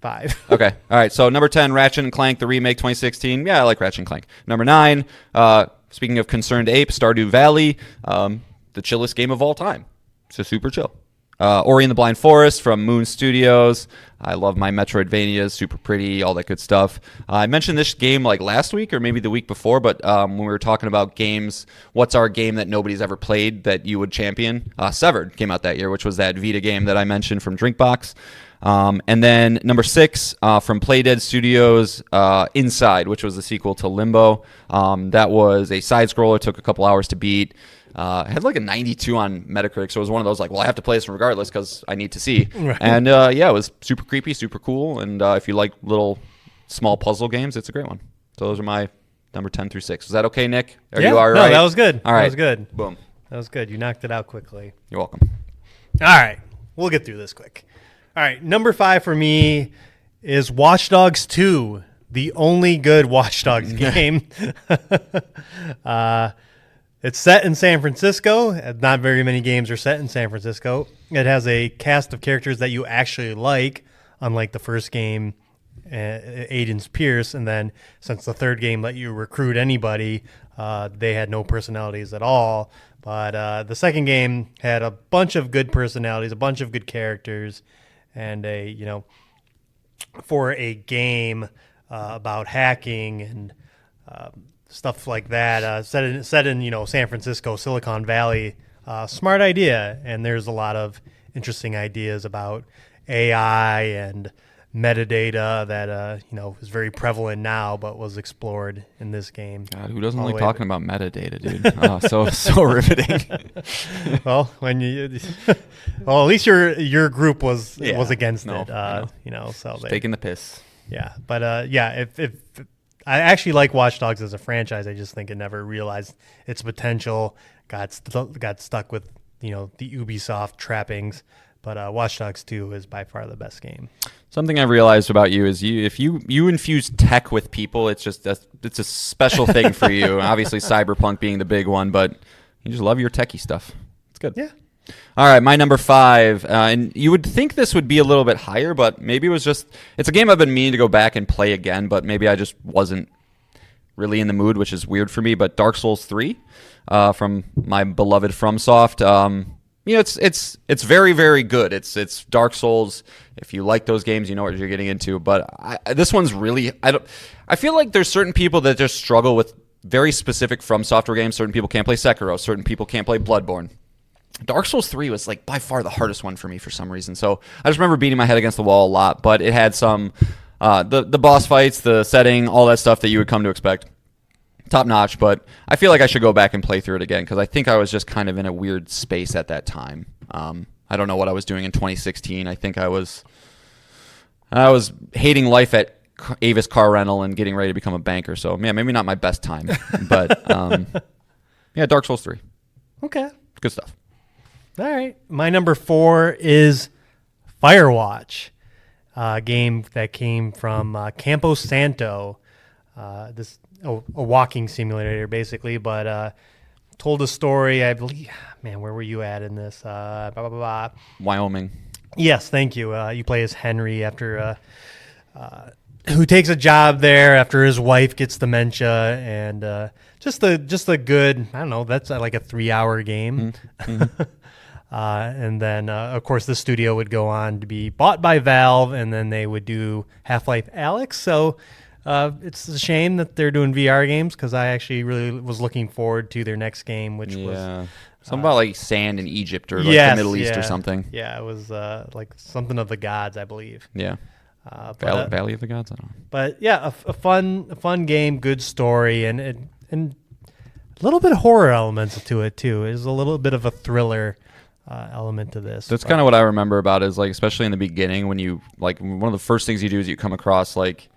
5. Okay. All right, so number 10, Ratchet and Clank, the remake 2016. Yeah, I like Ratchet and Clank. Number 9, speaking of Concerned Ape, Stardew Valley, the chillest game of all time. It's just super chill. Ori and the Blind Forest from Moon Studios. I love my Metroidvanias, super pretty, all that good stuff. I mentioned this game like last week or maybe the week before, but when we were talking about games, what's our game that nobody's ever played that you would champion? Severed came out that year, which was that Vita game that I mentioned from Drinkbox. And then number 6 from Playdead Studios, Inside, which was the sequel to Limbo. That was a side-scroller, took a couple hours to beat. It had like a 92 on Metacritic, so it was one of those like, well, I have to play this regardless because I need to see. Right. And it was super creepy, super cool. And if you like little small puzzle games, it's a great one. So those are my number 10 through 6. Is that okay, Nick? You all right? No, that was good. All right. That was good. Boom. That was good. You knocked it out quickly. You're welcome. All right. We'll get through this quick. All right. Number 5 for me is Watch Dogs 2, the only good Watch Dogs game. It's set in San Francisco. Not very many games are set in San Francisco. It has a cast of characters that you actually like, unlike the first game, Aiden's Pierce. And then since the third game let you recruit anybody, they had no personalities at all. But the second game had a bunch of good personalities, a bunch of good characters, and for a game about hacking and stuff like that, set in San Francisco, Silicon Valley. Smart idea, and there's a lot of interesting ideas about AI and metadata that is very prevalent now, but was explored in this game. God, who doesn't like talking about metadata, dude? So riveting. Well, at least your group was against it. So just taking the piss. Yeah, but if I actually like Watch Dogs as a franchise. I just think it never realized its potential. Got stuck with the Ubisoft trappings. But Watch Dogs 2 is by far the best game. Something I've realized about you is if you infuse tech with people, it's a special thing for you. Obviously, Cyberpunk being the big one, but you just love your techie stuff. It's good. Yeah. All right, my number 5, and you would think this would be a little bit higher, but maybe it's a game I've been meaning to go back and play again, but maybe I just wasn't really in the mood, which is weird for me. But Dark Souls 3 from my beloved FromSoft. It's very, very good. It's Dark Souls. If you like those games, you know what you're getting into. But this one's really I feel like there's certain people that just struggle with very specific From Software games. Certain people can't play Sekiro. Certain people can't play Bloodborne. Dark Souls 3 was like by far the hardest one for me for some reason. So I just remember beating my head against the wall a lot. But it had some the boss fights, the setting, all that stuff that you would come to expect. Top notch, but I feel like I should go back and play through it again because I think I was just kind of in a weird space at that time. I don't know what I was doing in 2016. I think I was hating life at Avis Car Rental and getting ready to become a banker. So, yeah, maybe not my best time. But, Dark Souls 3. Okay. Good stuff. All right. My number 4 is Firewatch, a game that came from Campo Santo. A walking simulator, basically, but told a story, I believe. Man, where were you at in this? Wyoming. Yes, thank you. You play as Henry who takes a job there after his wife gets dementia, and just a good, I don't know, that's like a 3-hour game. Mm-hmm. And then, of course, the studio would go on to be bought by Valve, and then they would do Half-Life Alyx. So it's a shame that they're doing VR games because I actually really was looking forward to their next game, which was something about like sand in Egypt or like the Middle East or something. Yeah, it was like something of the gods, I believe. Yeah, Valley of the Gods. I don't know. But yeah, a fun game, good story, and a little bit of horror elements to it too. There's a little bit of a thriller element to this. That's kind of what I remember about it, is like, especially in the beginning when you like one of the first things you do is you come across like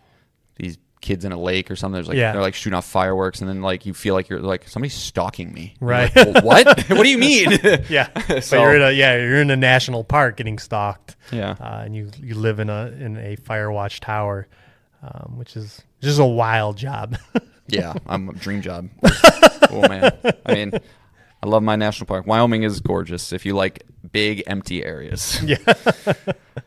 these kids in a lake or something. There's like Yeah. they're like shooting off fireworks, and then like you feel like you're like somebody's stalking me. You're Right. like, "Well, what? What do you mean? Yeah. So- But you're in a national park getting stalked. Yeah. And you live in a Firewatch tower, which is just a wild job. Yeah, I'm a dream job. Oh man, I mean, I love my national park. Wyoming is gorgeous if you like big empty areas. Yeah.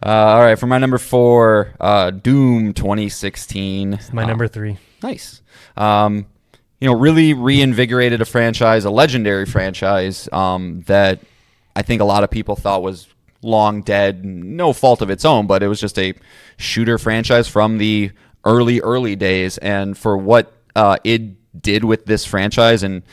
All right, for my number 4, Doom 2016. My number 3. Nice. Really reinvigorated a franchise, a legendary franchise that I think a lot of people thought was long dead, no fault of its own, but it was just a shooter franchise from the early days. And for what it did with this franchise and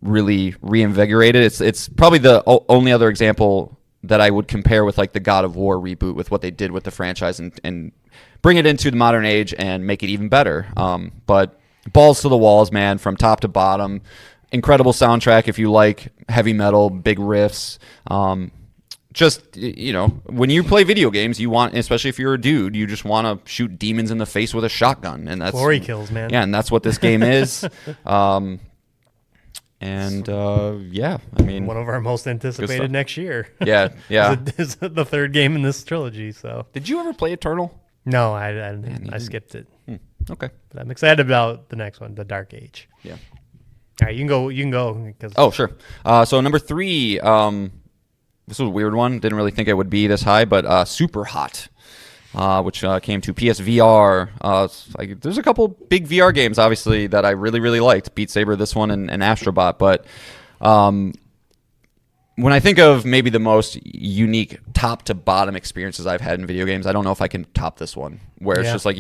really reinvigorated, it's probably the only other example that I would compare with like the God of War reboot with what they did with the franchise and bring it into the modern age and make it even better. But balls to the walls, man, from top to bottom. Incredible soundtrack if you like heavy metal, big riffs. Just, when you play video games, you want, especially if you're a dude, you just want to shoot demons in the face with a shotgun. And that's Glory kills, man. Yeah, and that's what this game is. I mean, One of our most stuff. anticipated next year. yeah. Is the third game in this trilogy. So Did you ever play Eternal? no, I skipped it. Okay. But I'm excited about the next one, the Dark Age. Yeah. All right, you can go. Cause Oh, sure. So number 3, this was a weird one. Didn't really think it would be this high, but Super Hot, which came to PSVR. There's a couple big VR games, obviously, that I really, really liked. Beat Saber, this one, and Astrobot. But when I think of maybe the most unique top to bottom experiences I've had in video games, I don't know if I can top this one. Where it's Yeah. just like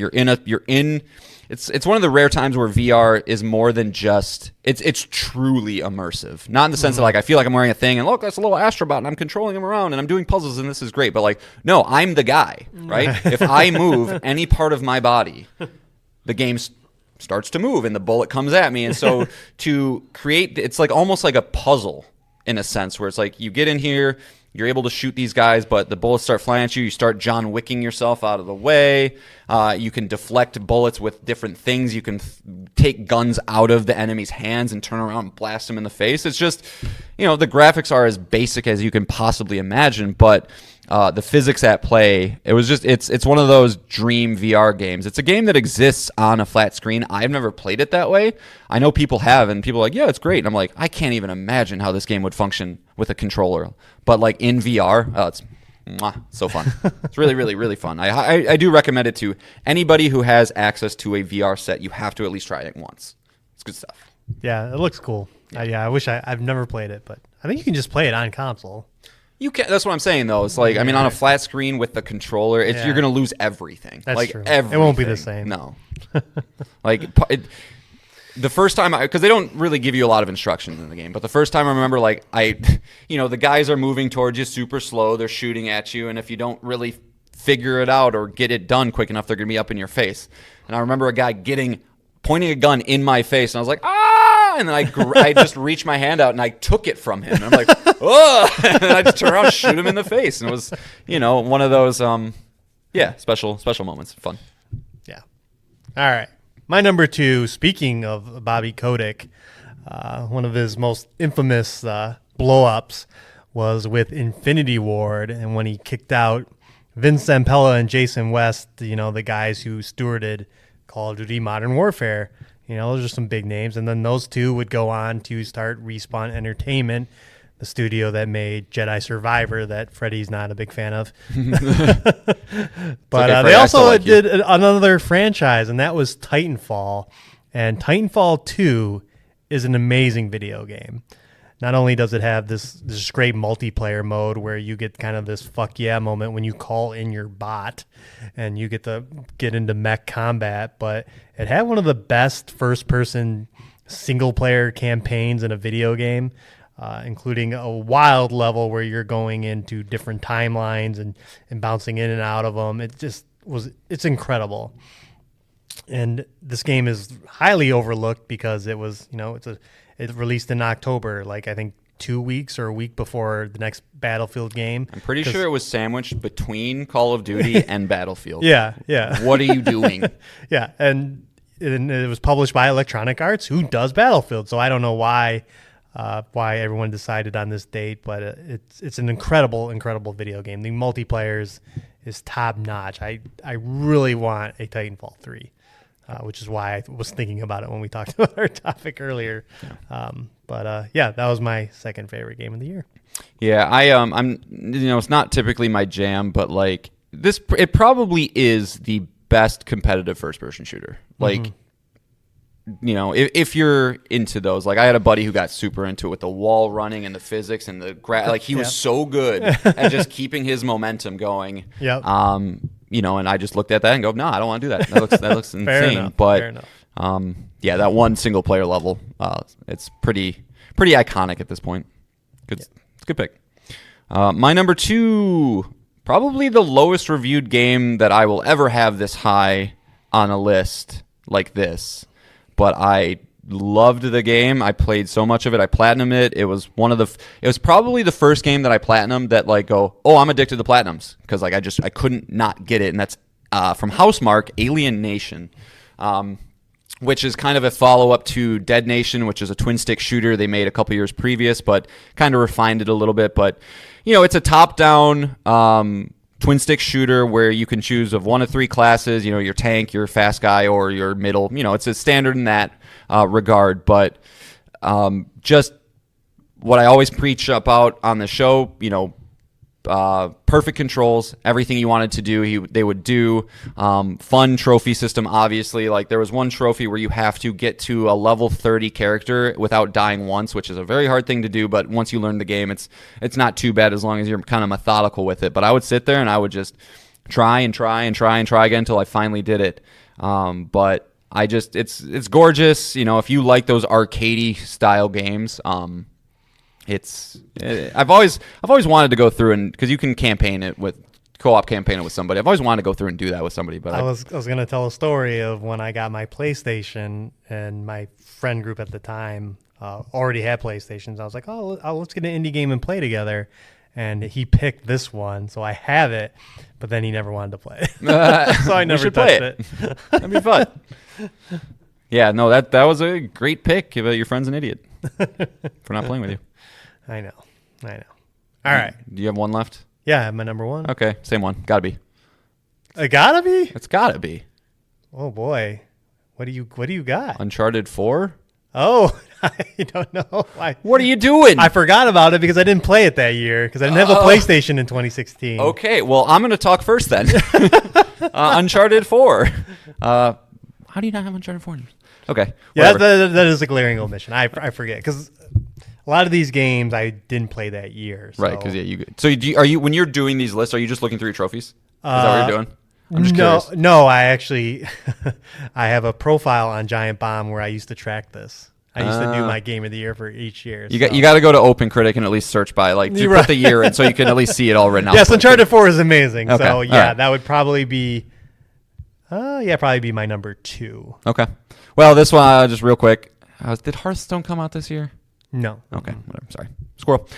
it's one of the rare times where VR is more than just it's truly immersive. Not in the sense that like I feel like I'm wearing a thing and look, that's a little Astrobot and I'm controlling him around and I'm doing puzzles and this is great. But like, no, I'm the guy, right? If I move any part of my body, the game starts to move and the bullet comes at me. And so to create, it's like almost like a puzzle in a sense where it's like you get in here, you're able to shoot these guys, but the bullets start flying at you. You start John Wicking yourself out of the way. You can deflect bullets with different things. You can take guns out of the enemy's hands and turn around and blast them in the face. It's just, the graphics are as basic as you can possibly imagine, but the physics at play, it's one of those dream VR games. It's a game that exists on a flat screen. I've never played it that way. I know people have, and people are like, yeah, it's great. And I'm like, I can't even imagine how this game would function with a controller. But like in VR, it's so fun. It's really, really, really fun. I do recommend it to anybody who has access to a VR set. You have to at least try it once. It's good stuff. Yeah, it looks cool. I wish I've never played it, but I think you can just play it on console. You can. That's what I'm saying, though. It's like, I mean, on a flat screen with the controller, you're going to lose everything. That's like, true. Everything. It won't be the same. No. The first time, because they don't really give you a lot of instructions in the game, but the first time I remember, the guys are moving towards you super slow. They're shooting at you, and if you don't really figure it out or get it done quick enough, they're going to be up in your face. And I remember a guy pointing a gun in my face, and I was like, ah! And then I just reached my hand out, and I took it from him. And I'm like, oh! And I just turned around and shoot him in the face. And it was, one of those, special moments. Fun. Yeah. All right. My number 2, speaking of Bobby Kotick, one of his most infamous blow-ups was with Infinity Ward, and when he kicked out Vince Zampella and Jason West, the guys who stewarded Call of Duty Modern Warfare. Those are some big names. And then those two would go on to start Respawn Entertainment, the studio that made Jedi Survivor that Freddie's not a big fan of. But okay, they also did another franchise, and that was Titanfall. And Titanfall 2 is an amazing video game. Not only does it have this great multiplayer mode where you get kind of this fuck yeah moment when you call in your bot and you get to get into mech combat, but it had one of the best first-person single-player campaigns in a video game, including a wild level where you're going into different timelines and bouncing in and out of them. It's incredible. And this game is highly overlooked because it was, it released in October, I think 2 weeks or a week before the next Battlefield game. I'm pretty sure it was sandwiched between Call of Duty and Battlefield. Yeah. What are you doing? Yeah, and it was published by Electronic Arts, who does Battlefield. So I don't know why everyone decided on this date, but it's an incredible video game. The multiplayer is top notch. I really want a Titanfall 3, which is why I was thinking about it when we talked about our topic earlier. Yeah. That was my second favorite game of the year. Yeah, I'm it's not typically my jam, but like this, it probably is the best competitive first-person shooter. Like, if you're into those, like I had a buddy who got super into it with the wall running and the physics and the like he was so good at just keeping his momentum going. Yep. And I just looked at that and go, no, I don't want to do that. That looks insane. Fair enough. That one single player level, it's pretty iconic at this point. It's a good pick. My number 2, probably the lowest reviewed game that I will ever have this high on a list like this, but I loved the game. I played so much of it. I platinumed it. It was it was probably the first game that I platinumed that like I'm addicted to platinums, because like I couldn't not get it, and that's from Housemarque, Alien Nation. Which is kind of a follow-up to Dead Nation, which is a twin-stick shooter they made a couple years previous, but kind of refined it a little bit. But, it's a top-down twin-stick shooter where you can choose of one of 3 classes, your tank, your fast guy, or your middle. It's a standard in that regard. But just what I always preach about on the show, perfect controls, everything you wanted to do, they would do. Fun trophy system, obviously. Like there was one trophy where you have to get to a level 30 character without dying once, which is a very hard thing to do. But once you learn the game, it's not too bad as long as you're kind of methodical with it. But I would sit there and I would just try again until I finally did it. But it's gorgeous. If you like those arcadey style games, I've always wanted to go through, and because you can co-op campaign it with somebody. I've always wanted to go through and do that with somebody. But I was going to tell a story of when I got my PlayStation, and my friend group at the time already had PlayStations. I was like, let's get an indie game and play together. And he picked this one, so I have it, but then he never wanted to play it. So I never touched it. That'd be fun. Yeah, no, that was a great pick. Your friend's an idiot for not playing with you. I know. All right. Do you have one left? Yeah, I have my number 1. Okay, same one. Gotta be. It gotta be? It's gotta be. Oh boy, what do you got? Uncharted 4. Oh, I don't know. What are you doing? I forgot about it because I didn't play it that year because I didn't have a PlayStation in 2016. Okay, well I'm gonna talk first then. Uncharted 4. How do you not have Uncharted 4? Okay. Yeah, that is a glaring omission. I forget because a lot of these games I didn't play that year. So. Right, because So are you when you're doing these lists? Are you just looking through your trophies? Is that what you're doing? I'm just curious. No. I actually I have a profile on Giant Bomb where I used to track this. I used to do my game of the year for each year. You got to go to OpenCritic and at least search by put the year in so you can at least see it all written out. Yes, Uncharted 4 is amazing. Okay. So right. that would probably be my number 2. Okay. Well, this one just real quick. Did Hearthstone come out this year? No. Okay. Whatever. Sorry. Squirrel.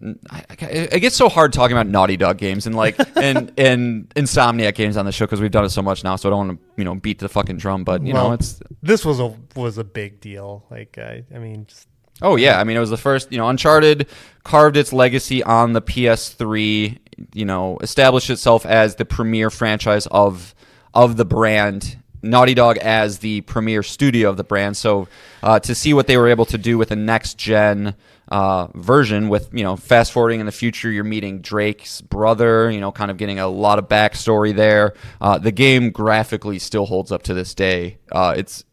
It gets so hard talking about Naughty Dog games and and Insomniac games on the show because we've done it so much now. So I don't want to beat the fucking drum. But this was a big deal. Oh yeah, it was the first. Uncharted carved its legacy on the PS3. Established itself as the premier franchise of the brand. Naughty Dog as the premier studio of the brand. So to see what they were able to do with a next gen version, with fast forwarding in the future, you're meeting Drake's brother. Kind of getting a lot of backstory there. The game graphically still holds up to this day. It's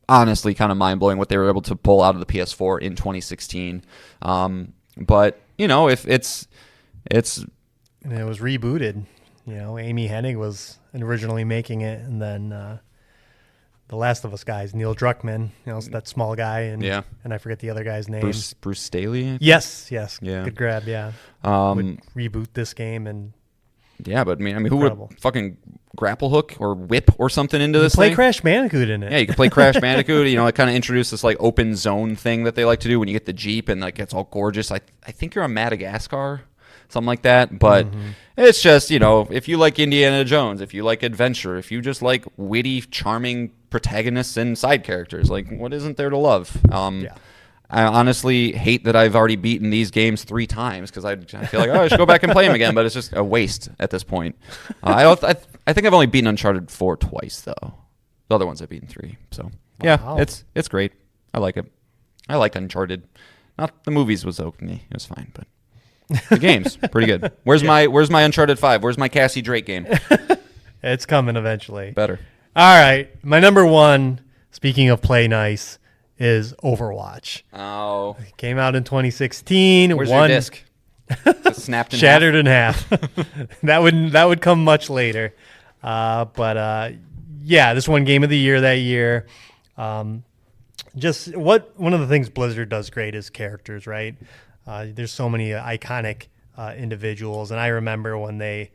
honestly kind of mind blowing what they were able to pull out of the PS4 in 2016. But if it's and it was rebooted. Amy Hennig was originally making it, and then the Last of Us guys, Neil Druckmann, that small guy, and I forget the other guy's name. Bruce Staley. Yes, yeah, good grab, yeah. Would reboot this game, and Yeah, but I mean, who Incredible. would fucking grapple hook or whip or something into this Play thing? Crash Bandicoot in it. Yeah, you can play Crash Bandicoot. It kind of introduced this like open zone thing that they like to do when you get the Jeep and like it's all gorgeous. I think you're on Madagascar, something like that. But it's just if you like Indiana Jones, if you like adventure, if you just like witty, charming protagonists and side characters, like what isn't there to love? I honestly hate that I've already beaten these games 3 times because I feel like, I should go back and play them again, but it's just a waste at this point. I think I've only beaten Uncharted 4 twice, though. The other ones I've beaten 3. So, yeah, Wow. it's great. I like it. I like Uncharted. Not the movies was okay. It was fine, but the game's pretty good. Where's my Uncharted 5? Where's my Cassie Drake game? It's coming eventually. Better. All right. My number 1, speaking of play nice, is Overwatch. Oh. It came out in 2016. Where's your disc? It's snapped in Shattered in half. That would come much later. But this won Game of the Year that year. Just one of the things Blizzard does great is characters, right? There's so many iconic individuals, and I remember when they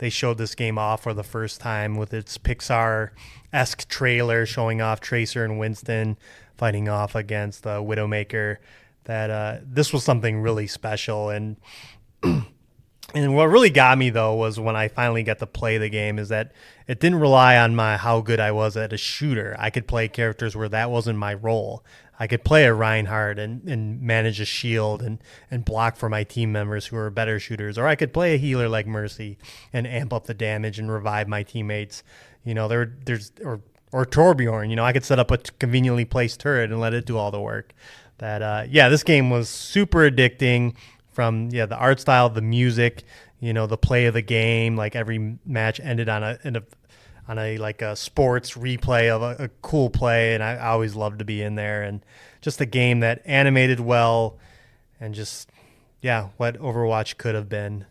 showed this game off for the first time with its Pixar-esque trailer showing off Tracer and Winston fighting off against the Widowmaker, that this was something really special. And and what really got me, though, was when I finally got to play the game, is that it didn't rely on how good I was at a shooter. I could play characters where that wasn't my role. I could play a Reinhardt and manage a shield and block for my team members who are better shooters. Or I could play a healer like Mercy and amp up the damage and revive my teammates. Or Torbjorn, I could set up a conveniently placed turret and let it do all the work. This game was super addicting, from the art style, the music, the play of the game. Like every match ended on a sports replay of a cool play, and I always loved to be in there. And just a game that animated well, and just what Overwatch could have been,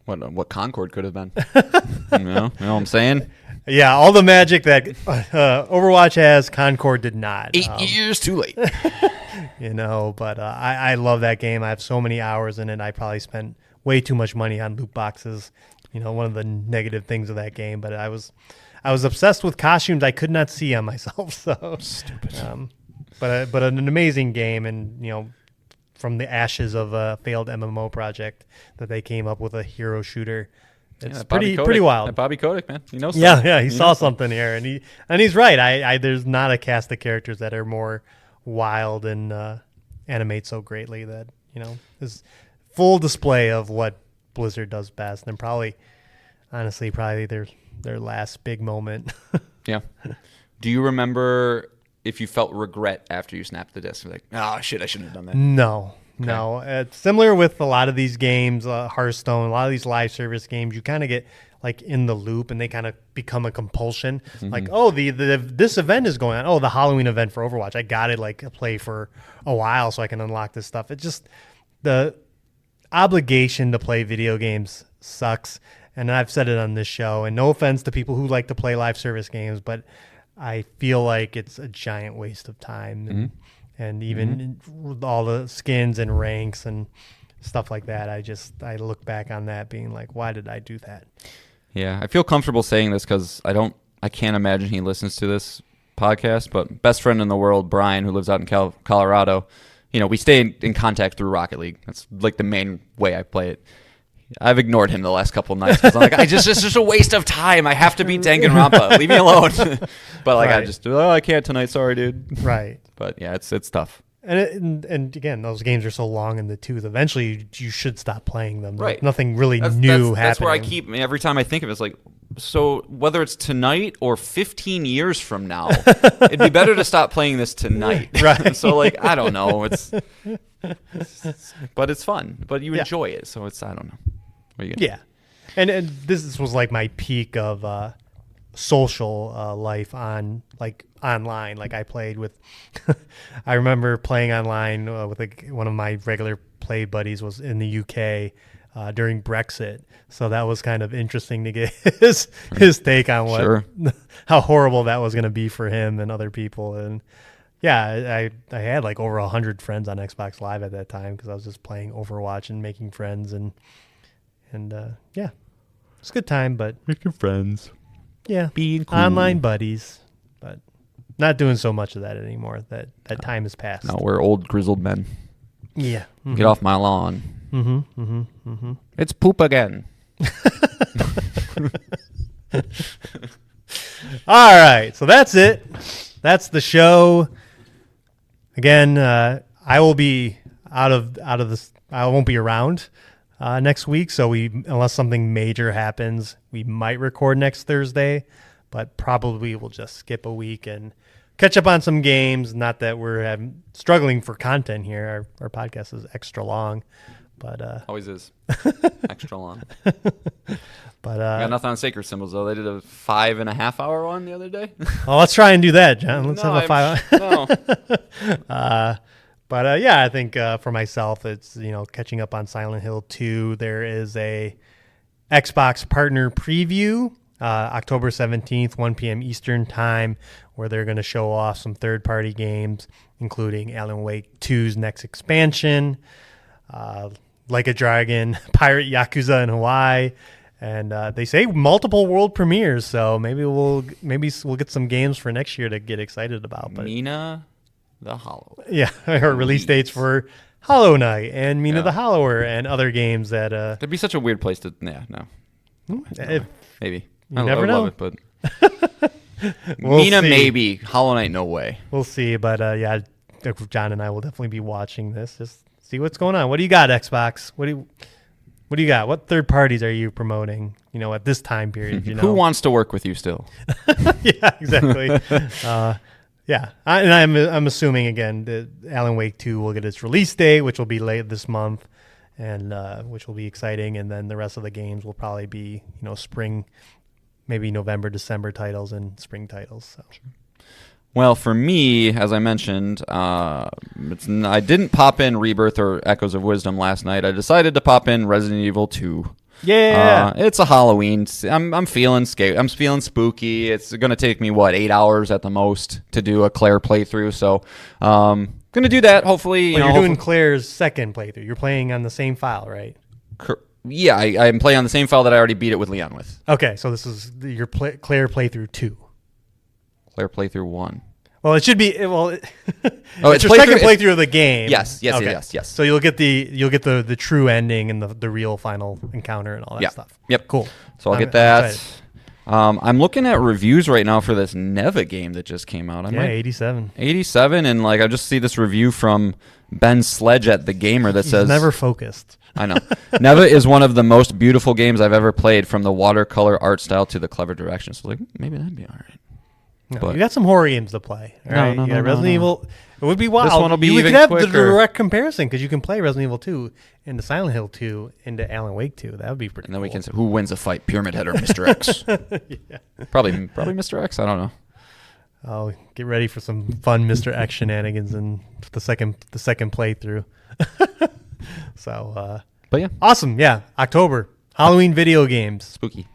What Concord could have been. You know what I'm saying? Yeah, all the magic that Overwatch has, Concord did not. 8 years too late. But I love that game. I have so many hours in it. I probably spent way too much money on loot boxes. One of the negative things of that game. But I was obsessed with costumes I could not see on myself. So Stupid. But an amazing game, and from the ashes of a failed MMO project that they came up with a hero shooter. It's pretty wild. Bobby Kotick, man. He knows something. Yeah, he saw something here, and he's right. I there's not a cast of characters that are more wild and animate so greatly that is full display of what Blizzard does best, and probably their last big moment. Yeah. Do you remember if you felt regret after you snapped the disc? Like, oh shit, I shouldn't have done that. No. It's similar with a lot of these games, Hearthstone, a lot of these live service games. You kind of get like in the loop, and they kind of become a compulsion. Mm-hmm. Like, oh, this event is going on. Oh, the Halloween event for Overwatch. I got to play for a while so I can unlock this stuff. It's just the obligation to play video games sucks. And I've said it on this show. And no offense to people who like to play live service games, but I feel like it's a giant waste of time. Mm-hmm. And even all the skins and ranks and stuff like that, I look back on that being like, why did I do that? Yeah, I feel comfortable saying this because I can't imagine he listens to this podcast, but best friend in the world, Brian, who lives out in Colorado, we stay in contact through Rocket League. That's like the main way I play it. I've ignored him the last couple of nights because I'm like, it's just a waste of time. I have to beat Danganronpa. Leave me alone. But right. I can't tonight. Sorry, dude. Right. But yeah, it's tough. And again, those games are so long in the tooth. Eventually, you should stop playing them. Right. Nothing really new happening. That's where I keep. Every time I think of it, it's like, so whether it's tonight or 15 years from now, it'd be better to stop playing this tonight. Right. So I don't know. But it's fun. But you enjoy it. So I don't know. Yeah. And this was like my peak of social life online. Like I played with, I remember playing online with one of my regular play buddies was in the UK during Brexit. So that was kind of interesting to get his take on how horrible that was going to be for him and other people. And yeah, I had like over 100 friends on Xbox Live at that time because I was just playing Overwatch and making friends. And And yeah, it's a good time, but Making friends. yeah, Being cool. online buddies, but not doing so much of that anymore. That time has passed. No, we're old grizzled men. Yeah. Get off my lawn. It's poop again. All right, so that's it. That's the show. Again, I will be out of this. I won't be around next week. So unless something major happens, we might record next Thursday, but probably we'll just skip a week and catch up on some games. Not that we're struggling for content here. Our podcast is extra long, but Always is. Extra long. but I got nothing on Sacred Symbols, though. They did a 5.5 hour one the other day. well, let's try and do that, John. Let's have a 5. No. But yeah, I think for myself, it's catching up on Silent Hill 2. There is a Xbox partner preview October 17th, 1 p.m. Eastern time, where they're going to show off some third-party games, including Alan Wake 2's next expansion, Like a Dragon, Pirate Yakuza in Hawaii, and they say multiple world premieres. So maybe we'll get some games for next year to get excited about. But Mina the Hollow. yeah, or release dates for Hollow Knight and Mina the Hollower and other games that. That'd be such a weird place to. Yeah, no. Maybe. You never know. Love it, but Mina, see. maybe. Hollow Knight, no way. We'll see, but yeah, John and I will definitely be watching this. Just see what's going on. What do you got, Xbox? What do you got? What third parties are you promoting? At this time period. Who wants to work with you still? Yeah, exactly. Yeah, I'm assuming again that Alan Wake 2 will get its release date, which will be late this month, and which will be exciting. And then the rest of the games will probably be spring, maybe November, December titles and spring titles. So. Well, for me, as I mentioned, I didn't pop in Rebirth or Echoes of Wisdom last night. I decided to pop in Resident Evil 2. Yeah, it's a Halloween. I'm feeling scared. I'm feeling spooky. It's gonna take me 8 hours at the most to do a Claire playthrough. So, gonna do that. Hopefully, you're doing Claire's second playthrough. You're playing on the same file, right? Yeah, I'm playing on the same file that I already beat it with Leon with. Okay, so this is your Claire playthrough 2. Claire playthrough 1. Well, it should be. Well, it's your second playthrough of the game. Yes, Okay. yes. So you'll get the true ending and the real final encounter and all that stuff. Yep. Cool. So I'll get that. I'm looking at reviews right now for this Neva game that just came out. 87. 87, and I just see this review from Ben Sledge at The Gamer that says never focused. I know. Neva is one of the most beautiful games I've ever played, from the watercolor art style to the clever direction. So maybe that'd be all right. No, But you got some horror games to play. All right? No, you got Resident Evil. It would be wild. This one will be we even could have quicker. the direct comparison because you can play Resident Evil 2 into Silent Hill 2 into Alan Wake 2. That would be pretty. And then we cool. can say who wins a fight, Pyramid Head or Mr. X? Probably Mr. X. I don't know. Oh, get ready for some fun Mr. X shenanigans in the second playthrough. So, But yeah, awesome. Yeah, October Halloween video games. spooky.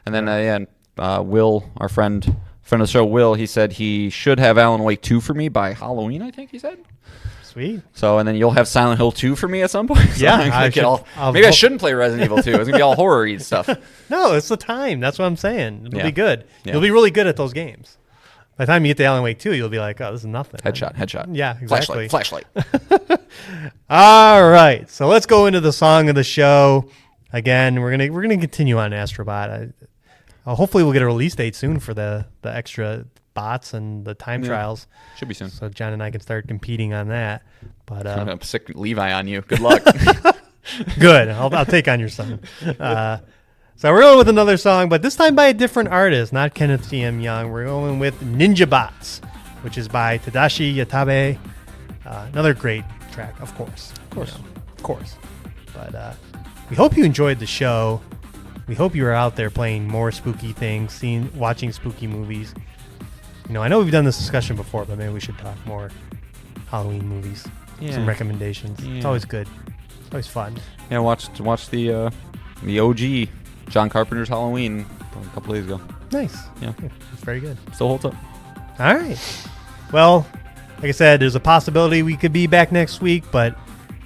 And then Will, our friend of the show, Will, he said he should have Alan Wake 2 for me by Halloween, I think he said. Sweet. So, and then you'll have Silent Hill 2 for me at some point. So Yeah, maybe I shouldn't play Resident Evil 2. It's gonna be all horror-y stuff. No, it's the time. That's what I'm saying. It'll Yeah. be good. Yeah. You'll be really good at those games. By the time you get to Alan Wake 2, you'll be like, oh, this is nothing. Headshot. Yeah, exactly. Flashlight. All right, so let's go into the song of the show. Again, we're gonna continue on Astrobot. Hopefully, we'll get a release date soon for the extra bots and the time trials. Should be soon. So John and I can start competing on that. But I'm gonna sick Levi on you. Good luck. good. I'll take on your son. So we're going with another song, but this time by a different artist, not Kenneth C.M. Young. We're going with Ninja Bots, which is by Tadashi Yatabe. Another great track, of course. Of course. But we hope you enjoyed the show. We hope you are out there playing more spooky things, watching spooky movies. I know we've done this discussion before, but maybe we should talk more Halloween movies. Yeah. Some recommendations. Yeah. It's always good. It's always fun. Yeah, watch the OG John Carpenter's Halloween a couple days ago. Nice. Yeah. It's very good. Still holds up. All right. Well, like I said, there's a possibility we could be back next week, but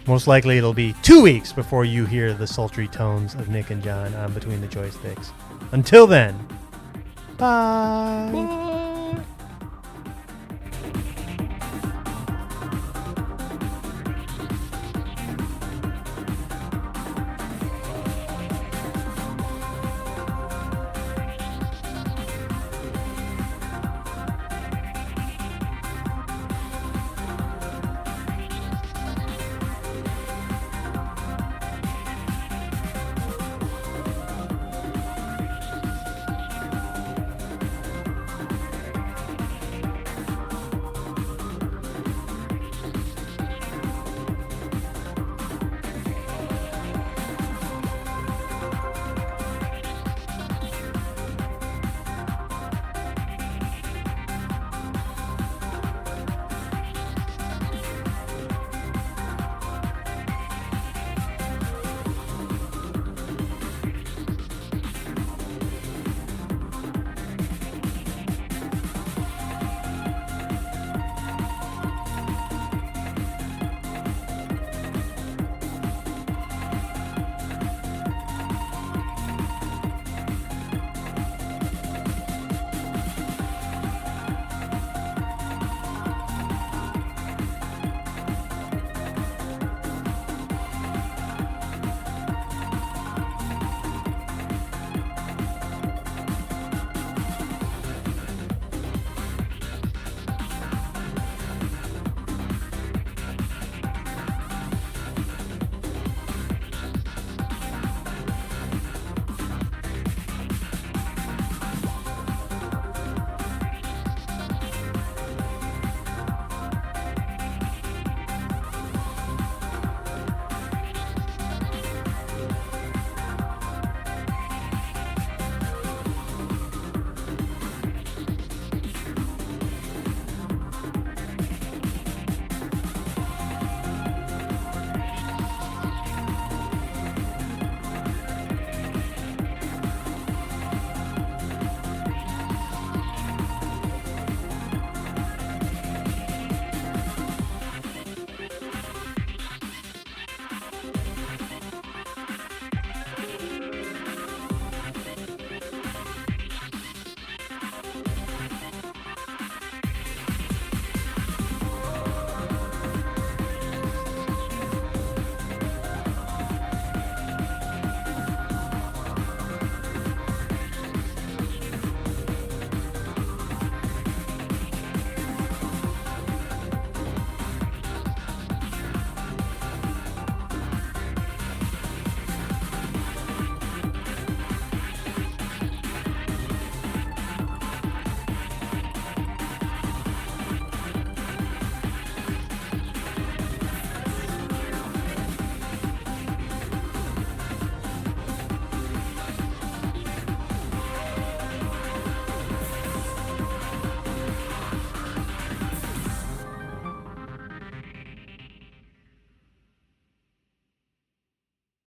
Most likely it'll be 2 weeks before you hear the sultry tones of Nick and John on Between the Joysticks. Until then, bye.